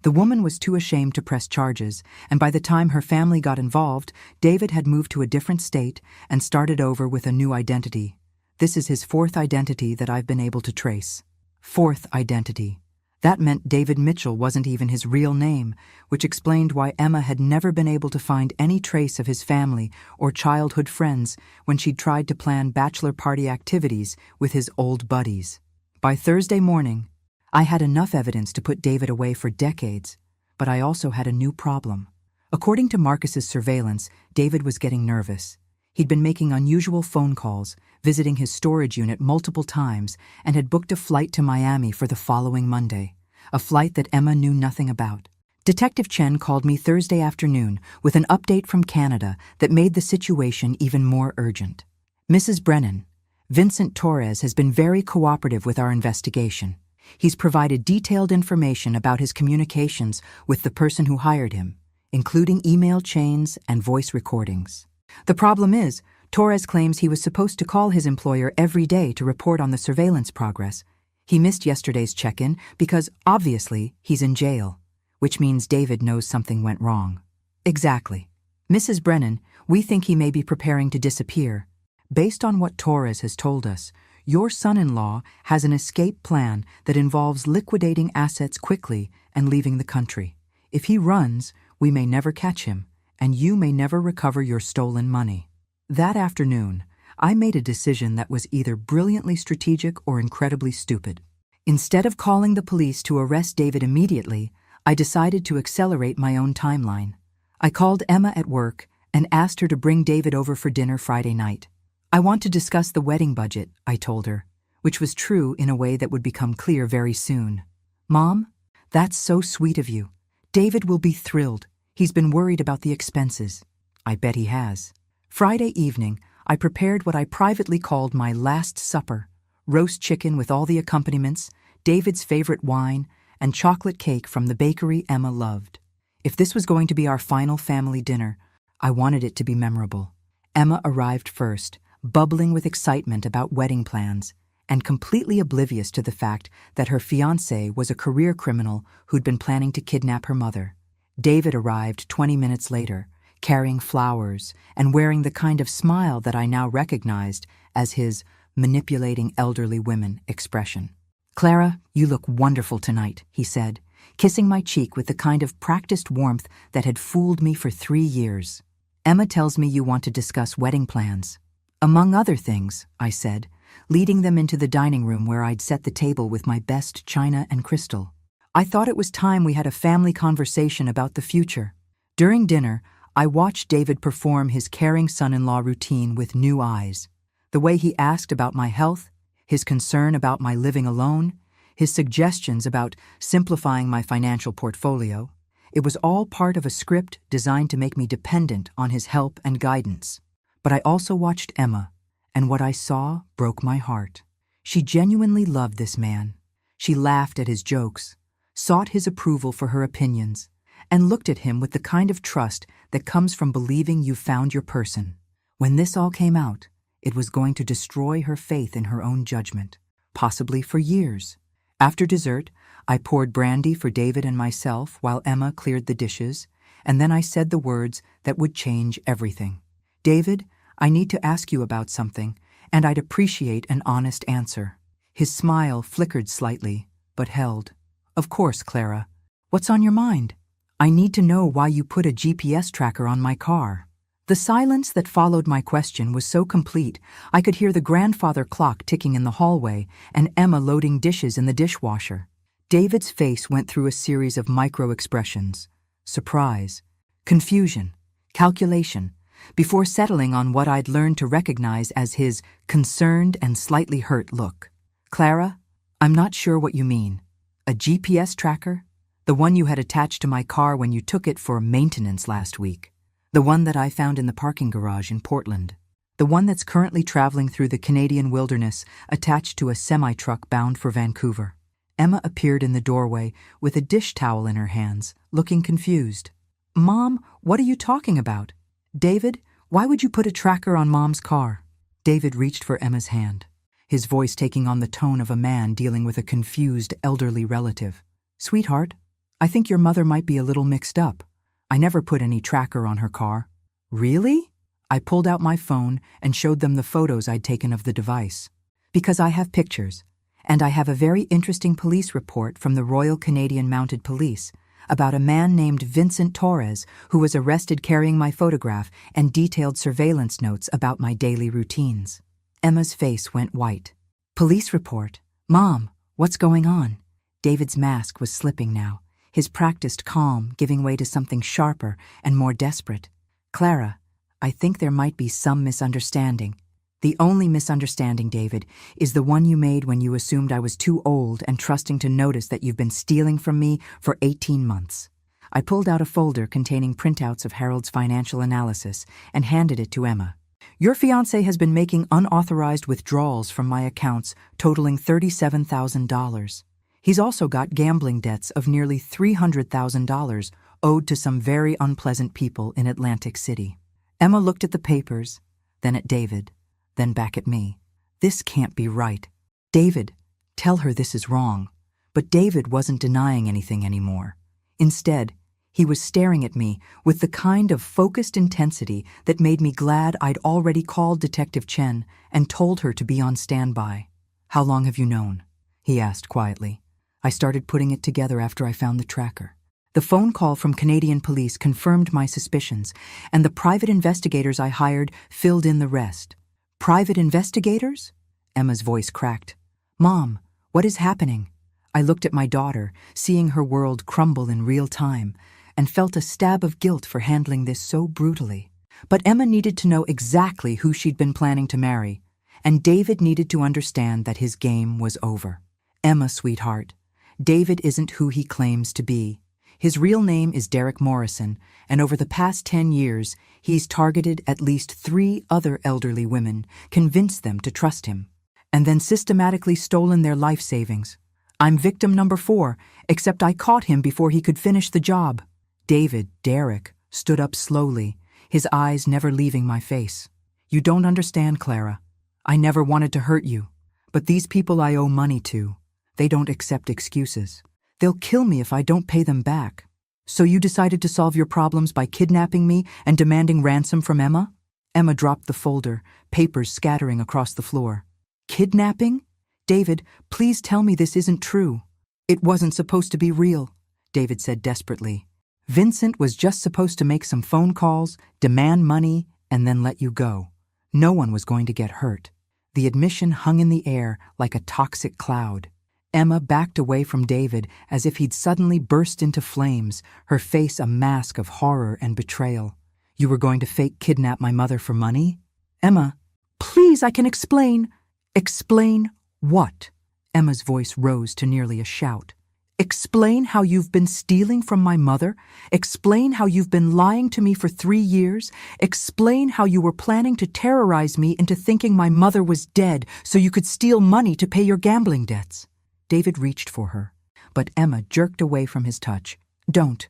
The woman was too ashamed to press charges, and by the time her family got involved, David had moved to a different state and started over with a new identity. This is his 4th identity that I've been able to trace. 4th identity. That meant David Mitchell wasn't even his real name, which explained why Emma had never been able to find any trace of his family or childhood friends when she'd tried to plan bachelor party activities with his old buddies. By Thursday morning, I had enough evidence to put David away for decades, but I also had a new problem. According to Marcus's surveillance, David was getting nervous. He'd been making unusual phone calls, visiting his storage unit multiple times, and had booked a flight to Miami for the following Monday, a flight that Emma knew nothing about. Detective Chen called me Thursday afternoon with an update from Canada that made the situation even more urgent. "Mrs. Brennan, Vincent Torres has been very cooperative with our investigation. He's provided detailed information about his communications with the person who hired him, including email chains and voice recordings. The problem is, Torres claims he was supposed to call his employer every day to report on the surveillance progress. He missed yesterday's check-in because, obviously, he's in jail, which means David knows something went wrong." "Exactly. Mrs. Brennan, we think he may be preparing to disappear. Based on what Torres has told us, Your son-in-law has an escape plan that involves liquidating assets quickly and leaving the country. If he runs, we may never catch him, and you may never recover your stolen money." That afternoon, I made a decision that was either brilliantly strategic or incredibly stupid. Instead of calling the police to arrest David immediately, I decided to accelerate my own timeline. I called Emma at work and asked her to bring David over for dinner Friday night. "I want to discuss the wedding budget," I told her, which was true in a way that would become clear very soon. "Mom, that's so sweet of you. David will be thrilled. He's been worried about the expenses." I bet he has. Friday evening, I prepared what I privately called my last supper: roast chicken with all the accompaniments, David's favorite wine, and chocolate cake from the bakery Emma loved. If this was going to be our final family dinner, I wanted it to be memorable. Emma arrived first, bubbling with excitement about wedding plans, and completely oblivious to the fact that her fiancé was a career criminal who'd been planning to kidnap her mother. David arrived 20 minutes later, carrying flowers and wearing the kind of smile that I now recognized as his manipulating elderly women expression. "Clara, you look wonderful tonight," he said, kissing my cheek with the kind of practiced warmth that had fooled me for 3 years. "Emma tells me you want to discuss wedding plans." "Among other things," I said, leading them into the dining room where I'd set the table with my best china and crystal. I thought it was time we had a family conversation about the future. During dinner, I watched David perform his caring son-in-law routine with new eyes. The way he asked about my health, his concern about my living alone, his suggestions about simplifying my financial portfolio, it was all part of a script designed to make me dependent on his help and guidance. But I also watched Emma, and what I saw broke my heart. She genuinely loved this man. She laughed at his jokes, sought his approval for her opinions, and looked at him with the kind of trust that comes from believing you've found your person. When this all came out, it was going to destroy her faith in her own judgment, possibly for years. After dessert, I poured brandy for David and myself while Emma cleared the dishes, and then I said the words that would change everything. "David, I need to ask you about something, and I'd appreciate an honest answer." His smile flickered slightly, but held. "Of course, Clara. What's on your mind?" "I need to know why you put a GPS tracker on my car." The silence that followed my question was so complete, I could hear the grandfather clock ticking in the hallway and Emma loading dishes in the dishwasher. David's face went through a series of micro-expressions: surprise, confusion, calculation, before settling on what I'd learned to recognize as his concerned and slightly hurt look. "Clara, I'm not sure what you mean. A GPS tracker? The one you had attached to my car when you took it for maintenance last week. The one that I found in the parking garage in Portland. The one that's currently traveling through the Canadian wilderness attached to a semi-truck bound for Vancouver." Emma appeared in the doorway with a dish towel in her hands, looking confused. "Mom, what are you talking about? David, why would you put a tracker on Mom's car?" David reached for Emma's hand, his voice taking on the tone of a man dealing with a confused elderly relative. "Sweetheart, I think your mother might be a little mixed up. I never put any tracker on her car." "Really?" I pulled out my phone and showed them the photos I'd taken of the device. "Because I have pictures, and I have a very interesting police report from the Royal Canadian Mounted Police about a man named Vincent Torres who was arrested carrying my photograph and detailed surveillance notes about my daily routines." Emma's face went white. "Police report? Mom, what's going on?" David's mask was slipping now, his practiced calm giving way to something sharper and more desperate. "Clara, I think there might be some misunderstanding. The only misunderstanding, David, is the one you made when you assumed I was too old and trusting to notice that you've been stealing from me for 18 months. I pulled out a folder containing printouts of Harold's financial analysis and handed it to Emma. "Your fiancé has been making unauthorized withdrawals from my accounts totaling $37,000. He's also got gambling debts of nearly $300,000 owed to some very unpleasant people in Atlantic City." Emma looked at the papers, then at David, then back at me. "This can't be right. David, tell her this is wrong." But David wasn't denying anything anymore. Instead, he was staring at me with the kind of focused intensity that made me glad I'd already called Detective Chen and told her to be on standby. "How long have you known?" he asked quietly. I started putting it together after I found the tracker. The phone call from Canadian police confirmed my suspicions, and the private investigators I hired filled in the rest. "Private investigators?" Emma's voice cracked. "Mom, what is happening?" I looked at my daughter, seeing her world crumble in real time, and felt a stab of guilt for handling this so brutally. But Emma needed to know exactly who she'd been planning to marry, and David needed to understand that his game was over. "Emma, sweetheart, David isn't who he claims to be. His real name is Derek Morrison, and over the past 10 years, he's targeted at least 3 other elderly women, convinced them to trust him, and then systematically stolen their life savings. I'm victim number 4, except I caught him before he could finish the job." Derek, stood up slowly, his eyes never leaving my face. "You don't understand, Clara. I never wanted to hurt you, but these people I owe money to, they don't accept excuses. They'll kill me if I don't pay them back. So you decided to solve your problems by kidnapping me and demanding ransom from Emma?" Emma dropped the folder, papers scattering across the floor. "Kidnapping? David, please tell me this isn't true." "It wasn't supposed to be real," David said desperately. "Vincent was just supposed to make some phone calls, demand money, and then let you go. No one was going to get hurt." The admission hung in the air like a toxic cloud. Emma backed away from David as if he'd suddenly burst into flames, her face a mask of horror and betrayal. "You were going to fake kidnap my mother for money?" "Emma, please, I can explain." "Explain what?" Emma's voice rose to nearly a shout. "Explain how you've been stealing from my mother? Explain how you've been lying to me for 3 years? Explain how you were planning to terrorize me into thinking my mother was dead so you could steal money to pay your gambling debts?" David reached for her, but Emma jerked away from his touch. Don't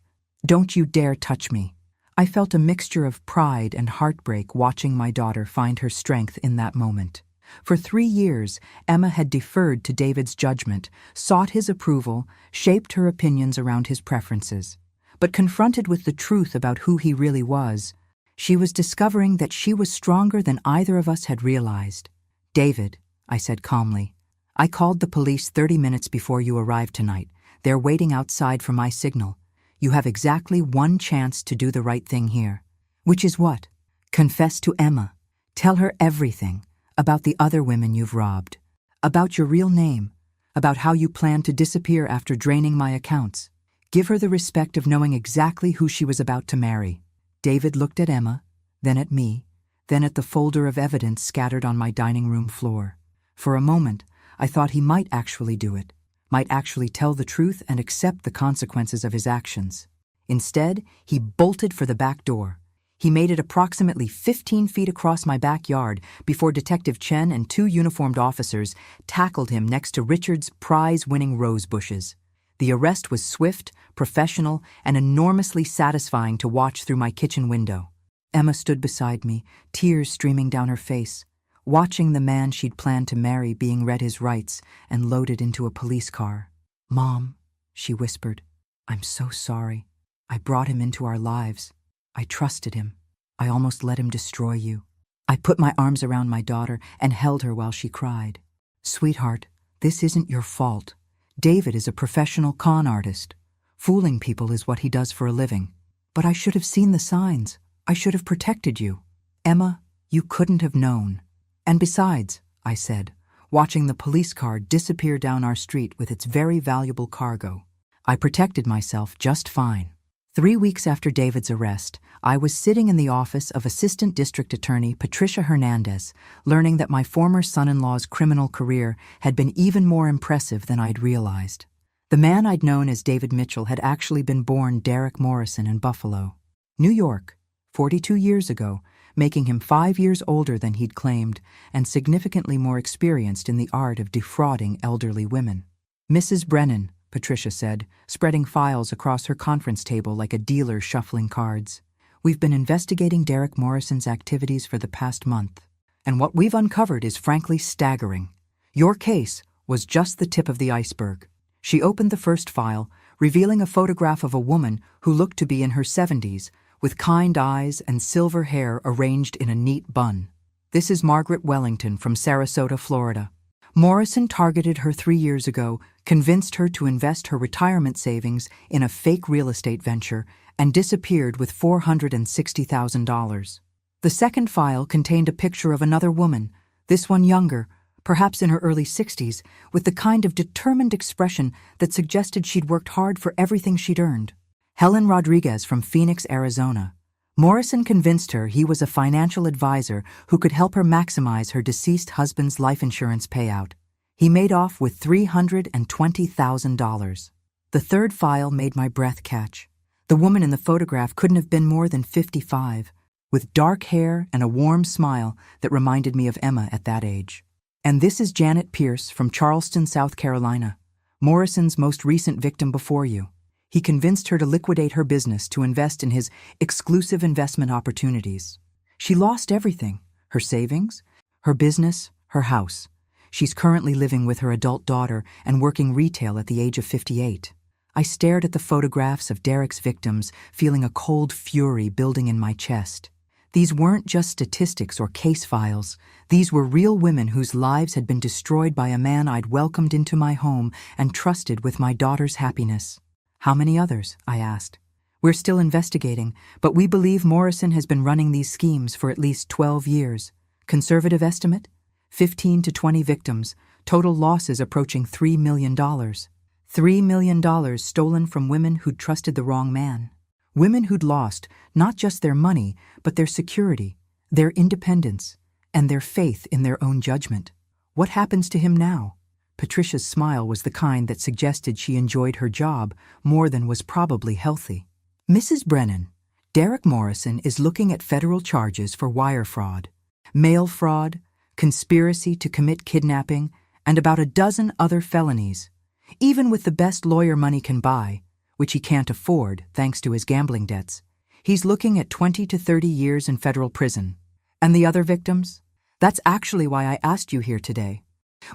you dare touch me." I felt a mixture of pride and heartbreak watching my daughter find her strength in that moment. For 3 years, Emma had deferred to David's judgment, sought his approval, shaped her opinions around his preferences. But confronted with the truth about who he really was, she was discovering that she was stronger than either of us had realized. "David," I said calmly, "I called the police 30 minutes before you arrived tonight. They're waiting outside for my signal. You have exactly 1 chance to do the right thing here." "Which is what?" "Confess to Emma. Tell her everything. About the other women you've robbed. About your real name. About how you plan to disappear after draining my accounts. Give her the respect of knowing exactly who she was about to marry." David looked at Emma, then at me, then at the folder of evidence scattered on my dining room floor. For a moment, I thought he might actually do it, might actually tell the truth and accept the consequences of his actions. Instead, he bolted for the back door. He made it approximately 15 feet across my backyard before Detective Chen and 2 uniformed officers tackled him next to Richard's prize-winning rose bushes. The arrest was swift, professional, and enormously satisfying to watch through my kitchen window. Emma stood beside me, tears streaming down her face, watching the man she'd planned to marry being read his rights and loaded into a police car. "Mom," she whispered, "I'm so sorry. I brought him into our lives. I trusted him. I almost let him destroy you." I put my arms around my daughter and held her while she cried. "Sweetheart, this isn't your fault. David is a professional con artist. Fooling people is what he does for a living. But I should have seen the signs. I should have protected you. Emma, you couldn't have known. And besides," I said, watching the police car disappear down our street with its very valuable cargo, "I protected myself just fine." 3 weeks after David's arrest, I was sitting in the office of Assistant District Attorney Patricia Hernandez, learning that my former son-in-law's criminal career had been even more impressive than I'd realized. The man I'd known as David Mitchell had actually been born Derek Morrison in Buffalo, New York, 42 years ago, making him 5 years older than he'd claimed and significantly more experienced in the art of defrauding elderly women. "Mrs. Brennan," Patricia said, spreading files across her conference table like a dealer shuffling cards, "we've been investigating Derek Morrison's activities for the past month, and what we've uncovered is frankly staggering. Your case was just the tip of the iceberg." She opened the first file, revealing a photograph of a woman who looked to be in her 70s, with kind eyes and silver hair arranged in a neat bun. "This is Margaret Wellington from Sarasota, Florida. Morrison targeted her 3 years ago, convinced her to invest her retirement savings in a fake real estate venture, and disappeared with $460,000. The second file contained a picture of another woman, this one younger, perhaps in her early 60s, with the kind of determined expression that suggested she'd worked hard for everything she'd earned. Helen Rodriguez from Phoenix, Arizona. Morrison convinced her he was a financial advisor who could help her maximize her deceased husband's life insurance payout. He made off with $320,000. The third file made my breath catch. The woman in the photograph couldn't have been more than 55, with dark hair and a warm smile that reminded me of Emma at that age. And this is Janet Pierce from Charleston, South Carolina, Morrison's most recent victim before you. He convinced her to liquidate her business to invest in his exclusive investment opportunities. She lost everything, her savings, her business, her house. She's currently living with her adult daughter and working retail at the age of 58. I stared at the photographs of Derek's victims, feeling a cold fury building in my chest. These weren't just statistics or case files. These were real women whose lives had been destroyed by a man I'd welcomed into my home and trusted with my daughter's happiness. How many others? I asked. We're still investigating, but we believe Morrison has been running these schemes for at least 12 years. Conservative estimate? 15 to 20 victims, total losses approaching $3 million. $3 million stolen from women who'd trusted the wrong man. Women who'd lost not just their money, but their security, their independence, and their faith in their own judgment. What happens to him now? Patricia's smile was the kind that suggested she enjoyed her job more than was probably healthy. Mrs. Brennan, Derek Morrison is looking at federal charges for wire fraud, mail fraud, conspiracy to commit kidnapping, and about a dozen other felonies. Even with the best lawyer money can buy, which he can't afford thanks to his gambling debts, he's looking at 20 to 30 years in federal prison. And the other victims? That's actually why I asked you here today.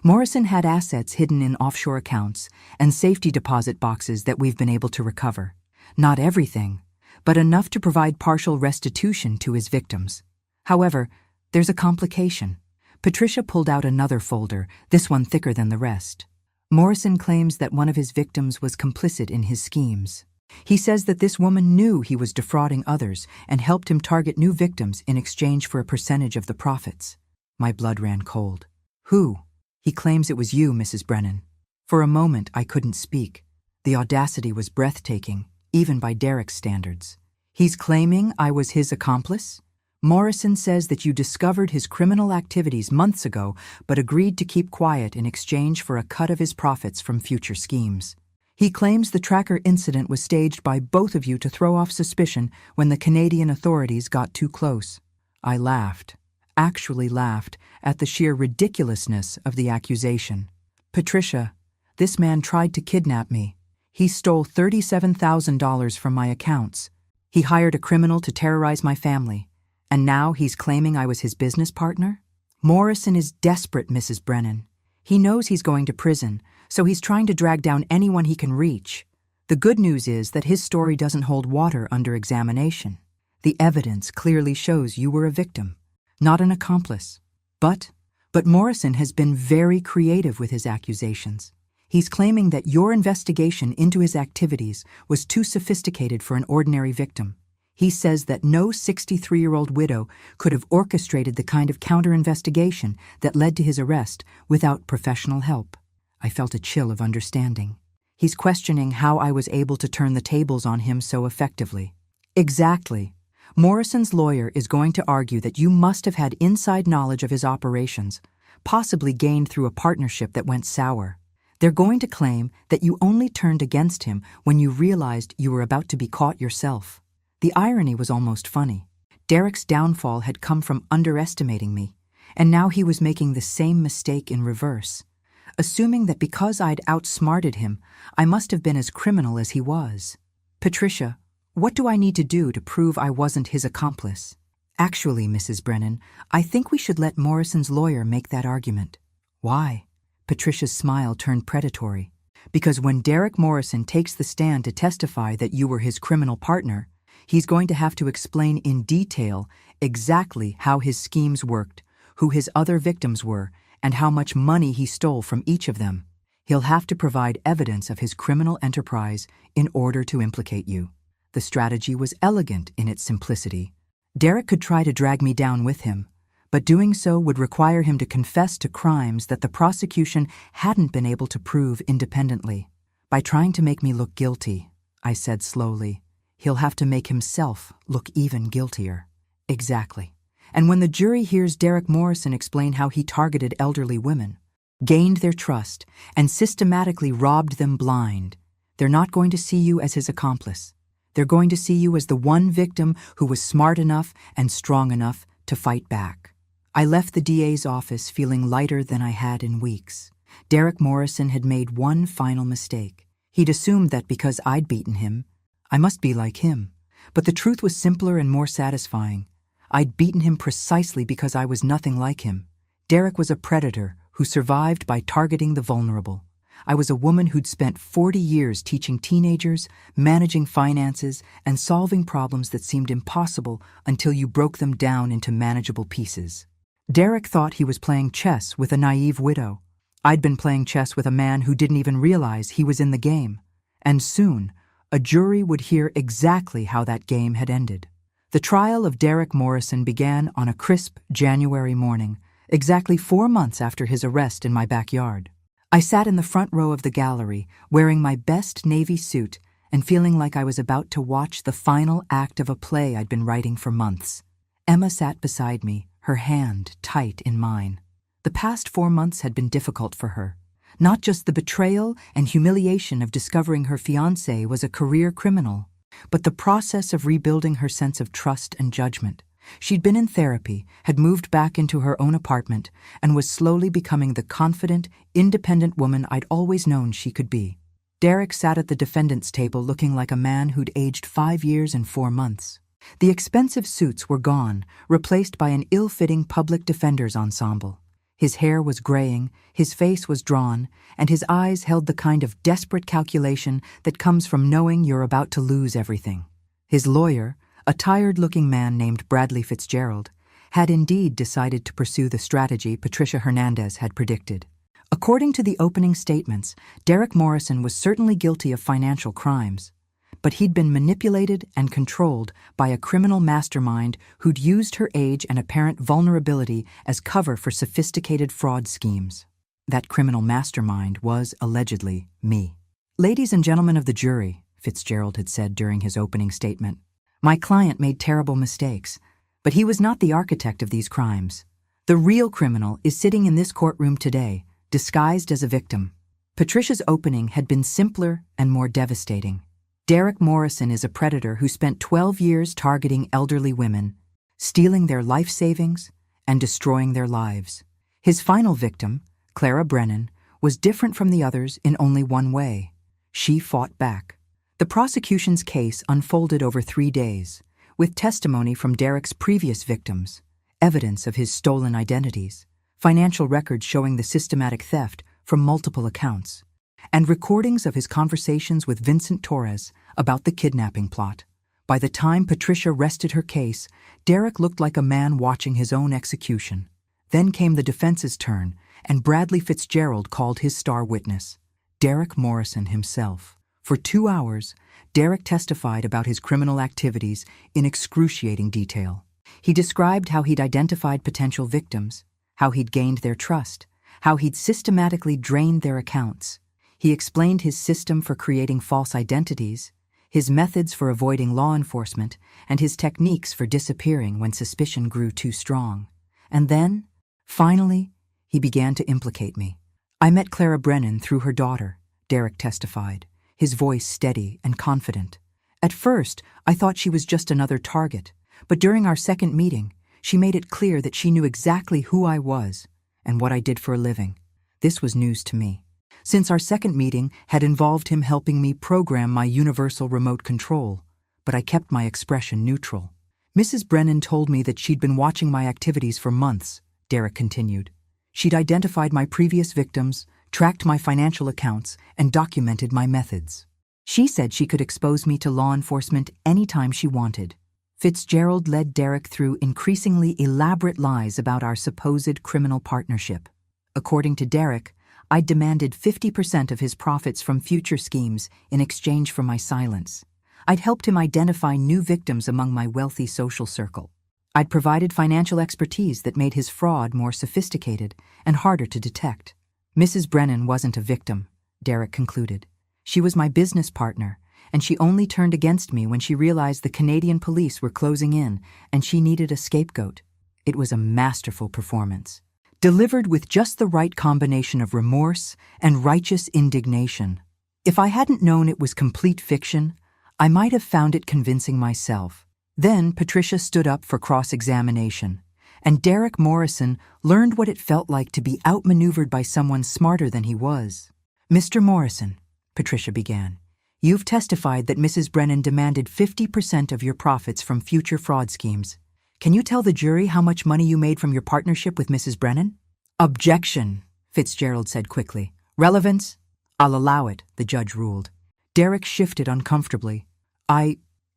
Morrison had assets hidden in offshore accounts and safety deposit boxes that we've been able to recover. Not everything, but enough to provide partial restitution to his victims. However, there's a complication. Patricia pulled out another folder, this one thicker than the rest. Morrison claims that one of his victims was complicit in his schemes. He says that this woman knew he was defrauding others and helped him target new victims in exchange for a percentage of the profits. My blood ran cold. Who? He claims it was you, Mrs. Brennan. For a moment, I couldn't speak. The audacity was breathtaking, even by Derek's standards. He's claiming I was his accomplice? Morrison says that you discovered his criminal activities months ago, but agreed to keep quiet in exchange for a cut of his profits from future schemes. He claims the tracker incident was staged by both of you to throw off suspicion when the Canadian authorities got too close. I laughed. Actually laughed at the sheer ridiculousness of the accusation. Patricia, this man tried to kidnap me. He stole $37,000 from my accounts. He hired a criminal to terrorize my family. And now he's claiming I was his business partner? Morrison is desperate, Mrs. Brennan. He knows he's going to prison, so he's trying to drag down anyone he can reach. The good news is that his story doesn't hold water under examination. The evidence clearly shows you were a victim, not an accomplice. But Morrison has been very creative with his accusations. He's claiming that your investigation into his activities was too sophisticated for an ordinary victim. He says that no 63-year-old widow could have orchestrated the kind of counter-investigation that led to his arrest without professional help. I felt a chill of understanding. He's questioning how I was able to turn the tables on him so effectively. Exactly. Morrison's lawyer is going to argue that you must have had inside knowledge of his operations, possibly gained through a partnership that went sour. They're going to claim that you only turned against him when you realized you were about to be caught yourself. The irony was almost funny. Derek's downfall had come from underestimating me, and now he was making the same mistake in reverse, assuming that because I'd outsmarted him, I must have been as criminal as he was. Patricia, what do I need to do to prove I wasn't his accomplice? Actually, Mrs. Brennan, I think we should let Morrison's lawyer make that argument. Why? Patricia's smile turned predatory. Because when Derek Morrison takes the stand to testify that you were his criminal partner, he's going to have to explain in detail exactly how his schemes worked, who his other victims were, and how much money he stole from each of them. He'll have to provide evidence of his criminal enterprise in order to implicate you. The strategy was elegant in its simplicity. Derek could try to drag me down with him, but doing so would require him to confess to crimes that the prosecution hadn't been able to prove independently. By trying to make me look guilty, I said slowly, he'll have to make himself look even guiltier. Exactly. And when the jury hears Derek Morrison explain how he targeted elderly women, gained their trust, and systematically robbed them blind, they're not going to see you as his accomplice. They're going to see you as the one victim who was smart enough and strong enough to fight back. I left the DA's office feeling lighter than I had in weeks. Derek Morrison had made one final mistake. He'd assumed that because I'd beaten him, I must be like him. But the truth was simpler and more satisfying. I'd beaten him precisely because I was nothing like him. Derek was a predator who survived by targeting the vulnerable. I was a woman who'd spent 40 years teaching teenagers, managing finances, and solving problems that seemed impossible until you broke them down into manageable pieces. Derek thought he was playing chess with a naive widow. I'd been playing chess with a man who didn't even realize he was in the game. And soon, a jury would hear exactly how that game had ended. The trial of Derek Morrison began on a crisp January morning, exactly 4 months after his arrest in my backyard. I sat in the front row of the gallery, wearing my best navy suit and feeling like I was about to watch the final act of a play I'd been writing for months. Emma sat beside me, her hand tight in mine. The past 4 months had been difficult for her. Not just the betrayal and humiliation of discovering her fiancé was a career criminal, but the process of rebuilding her sense of trust and judgment. She'd been in therapy, had moved back into her own apartment, and was slowly becoming the confident, independent woman I'd always known she could be. Derek sat at the defendant's table looking like a man who'd aged 5 years and 4 months. The expensive suits were gone, replaced by an ill-fitting public defender's ensemble. His hair was graying, his face was drawn, and his eyes held the kind of desperate calculation that comes from knowing you're about to lose everything. His lawyer, a tired-looking man named Bradley Fitzgerald, had indeed decided to pursue the strategy Patricia Hernandez had predicted. According to the opening statements, Derek Morrison was certainly guilty of financial crimes, but he'd been manipulated and controlled by a criminal mastermind who'd used her age and apparent vulnerability as cover for sophisticated fraud schemes. That criminal mastermind was, allegedly, me. "Ladies and gentlemen of the jury," Fitzgerald had said during his opening statement, "my client made terrible mistakes, but he was not the architect of these crimes. The real criminal is sitting in this courtroom today, disguised as a victim." Patricia's opening had been simpler and more devastating. Derek Morrison is a predator who spent 12 years targeting elderly women, stealing their life savings and destroying their lives. His final victim, Clara Brennan, was different from the others in only one way. She fought back. The prosecution's case unfolded over 3 days, with testimony from Derek's previous victims, evidence of his stolen identities, financial records showing the systematic theft from multiple accounts, and recordings of his conversations with Vincent Torres about the kidnapping plot. By the time Patricia rested her case, Derek looked like a man watching his own execution. Then came the defense's turn, and Bradley Fitzgerald called his star witness, Derek Morrison himself. For 2 hours, Derek testified about his criminal activities in excruciating detail. He described how he'd identified potential victims, how he'd gained their trust, how he'd systematically drained their accounts. He explained his system for creating false identities, his methods for avoiding law enforcement, and his techniques for disappearing when suspicion grew too strong. And then, finally, he began to implicate me. "I met Clara Brennan through her daughter," Derek testified, his voice steady and confident. "At first, I thought she was just another target, but during our second meeting, she made it clear that she knew exactly who I was and what I did for a living. This was news to me, since our second meeting had involved him helping me program my universal remote control, but I kept my expression neutral. Mrs. Brennan told me that she'd been watching my activities for months," Derek continued. "She'd identified my previous victims, tracked my financial accounts, and documented my methods. She said she could expose me to law enforcement anytime she wanted. Fitzgerald led Derek through increasingly elaborate lies about our supposed criminal partnership. According to Derek, I'd demanded 50% of his profits from future schemes in exchange for my silence. I'd helped him identify new victims among my wealthy social circle. I'd provided financial expertise that made his fraud more sophisticated and harder to detect. Mrs. Brennan wasn't a victim, Derek concluded. She was my business partner, and she only turned against me when she realized the Canadian police were closing in and she needed a scapegoat. It was a masterful performance, delivered with just the right combination of remorse and righteous indignation. If I hadn't known it was complete fiction, I might have found it convincing myself. Then Patricia stood up for cross-examination, and Derek Morrison learned what it felt like to be outmaneuvered by someone smarter than he was. "Mr. Morrison," Patricia began, "you've testified that Mrs. Brennan demanded 50% of your profits from future fraud schemes. Can you tell the jury how much money you made from your partnership with Mrs. Brennan?" "Objection," Fitzgerald said quickly. "Relevance? I'll allow it," the judge ruled. Derek shifted uncomfortably.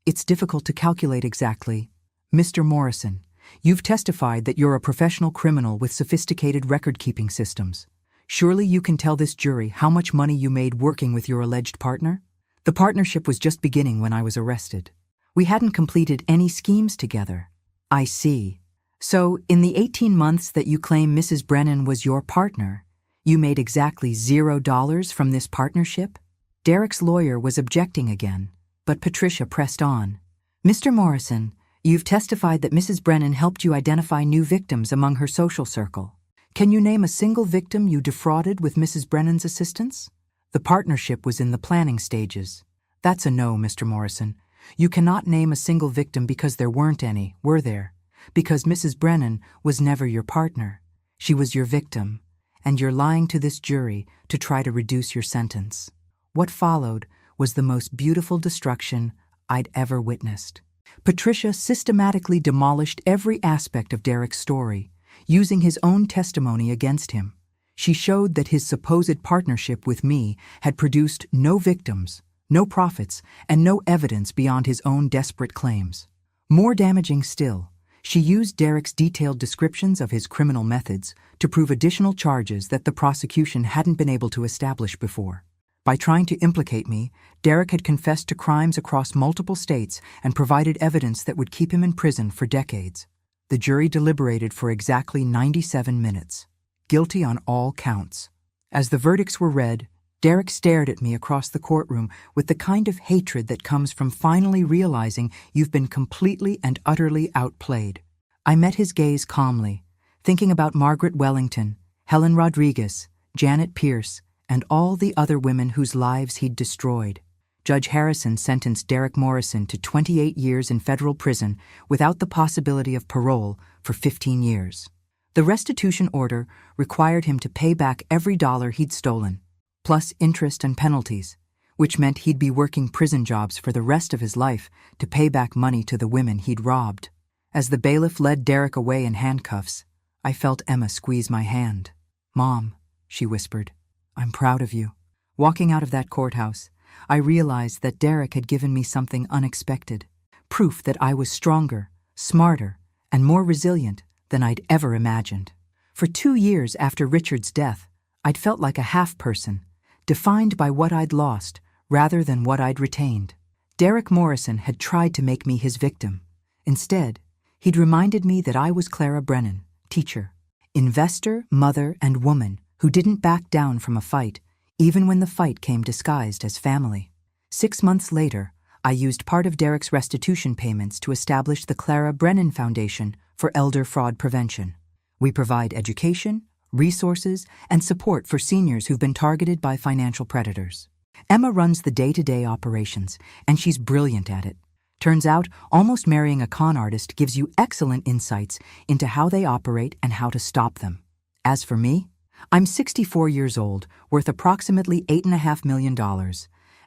It's difficult to calculate exactly. Mr. Morrison, you've testified that you're a professional criminal with sophisticated record-keeping systems. Surely you can tell this jury how much money you made working with your alleged partner? The partnership was just beginning when I was arrested. We hadn't completed any schemes together. I see. So, in the 18 months that you claim Mrs. Brennan was your partner, you made exactly $0 from this partnership? Derek's lawyer was objecting again, but Patricia pressed on. "Mr. Morrison, you've testified that Mrs. Brennan helped you identify new victims among her social circle. Can you name a single victim you defrauded with Mrs. Brennan's assistance?" "The partnership was in the planning stages." "That's a no, Mr. Morrison. You cannot name a single victim because there weren't any, were there? Because Mrs. Brennan was never your partner. She was your victim, and you're lying to this jury to try to reduce your sentence." What followed was the most beautiful destruction I'd ever witnessed. Patricia systematically demolished every aspect of Derek's story, using his own testimony against him. She showed that his supposed partnership with me had produced no victims, no profits, and no evidence beyond his own desperate claims. More damaging still, she used Derek's detailed descriptions of his criminal methods to prove additional charges that the prosecution hadn't been able to establish before. By trying to implicate me, Derek had confessed to crimes across multiple states and provided evidence that would keep him in prison for decades. The jury deliberated for exactly 97 minutes. Guilty on all counts. As the verdicts were read, Derek stared at me across the courtroom with the kind of hatred that comes from finally realizing you've been completely and utterly outplayed. I met his gaze calmly, thinking about Margaret Wellington, Helen Rodriguez, Janet Pierce, and all the other women whose lives he'd destroyed. Judge Harrison sentenced Derek Morrison to 28 years in federal prison without the possibility of parole for 15 years. The restitution order required him to pay back every dollar he'd stolen, plus interest and penalties, which meant he'd be working prison jobs for the rest of his life to pay back money to the women he'd robbed. As the bailiff led Derek away in handcuffs, I felt Emma squeeze my hand. "Mom," she whispered, "I'm proud of you." Walking out of that courthouse, I realized that Derek had given me something unexpected, proof that I was stronger, smarter, and more resilient than I'd ever imagined. For 2 years after Richard's death, I'd felt like a half-person, defined by what I'd lost rather than what I'd retained. Derek Morrison had tried to make me his victim. Instead, he'd reminded me that I was Clara Brennan, teacher, investor, mother, and woman who didn't back down from a fight, even when the fight came disguised as family. 6 months later, I used part of Derek's restitution payments to establish the Clara Brennan Foundation for Elder Fraud Prevention. We provide education, resources, and support for seniors who've been targeted by financial predators. Emma runs the day-to-day operations, and she's brilliant at it. Turns out, almost marrying a con artist gives you excellent insights into how they operate and how to stop them. As for me, I'm 64 years old, worth approximately $8.5 million,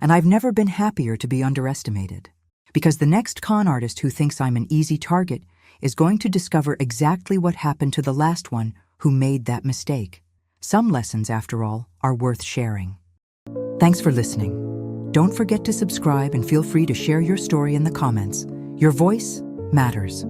and I've never been happier to be underestimated. Because the next con artist who thinks I'm an easy target is going to discover exactly what happened to the last one who made that mistake. Some lessons, after all, are worth sharing. Thanks for listening. Don't forget to subscribe and feel free to share your story in the comments. Your voice matters.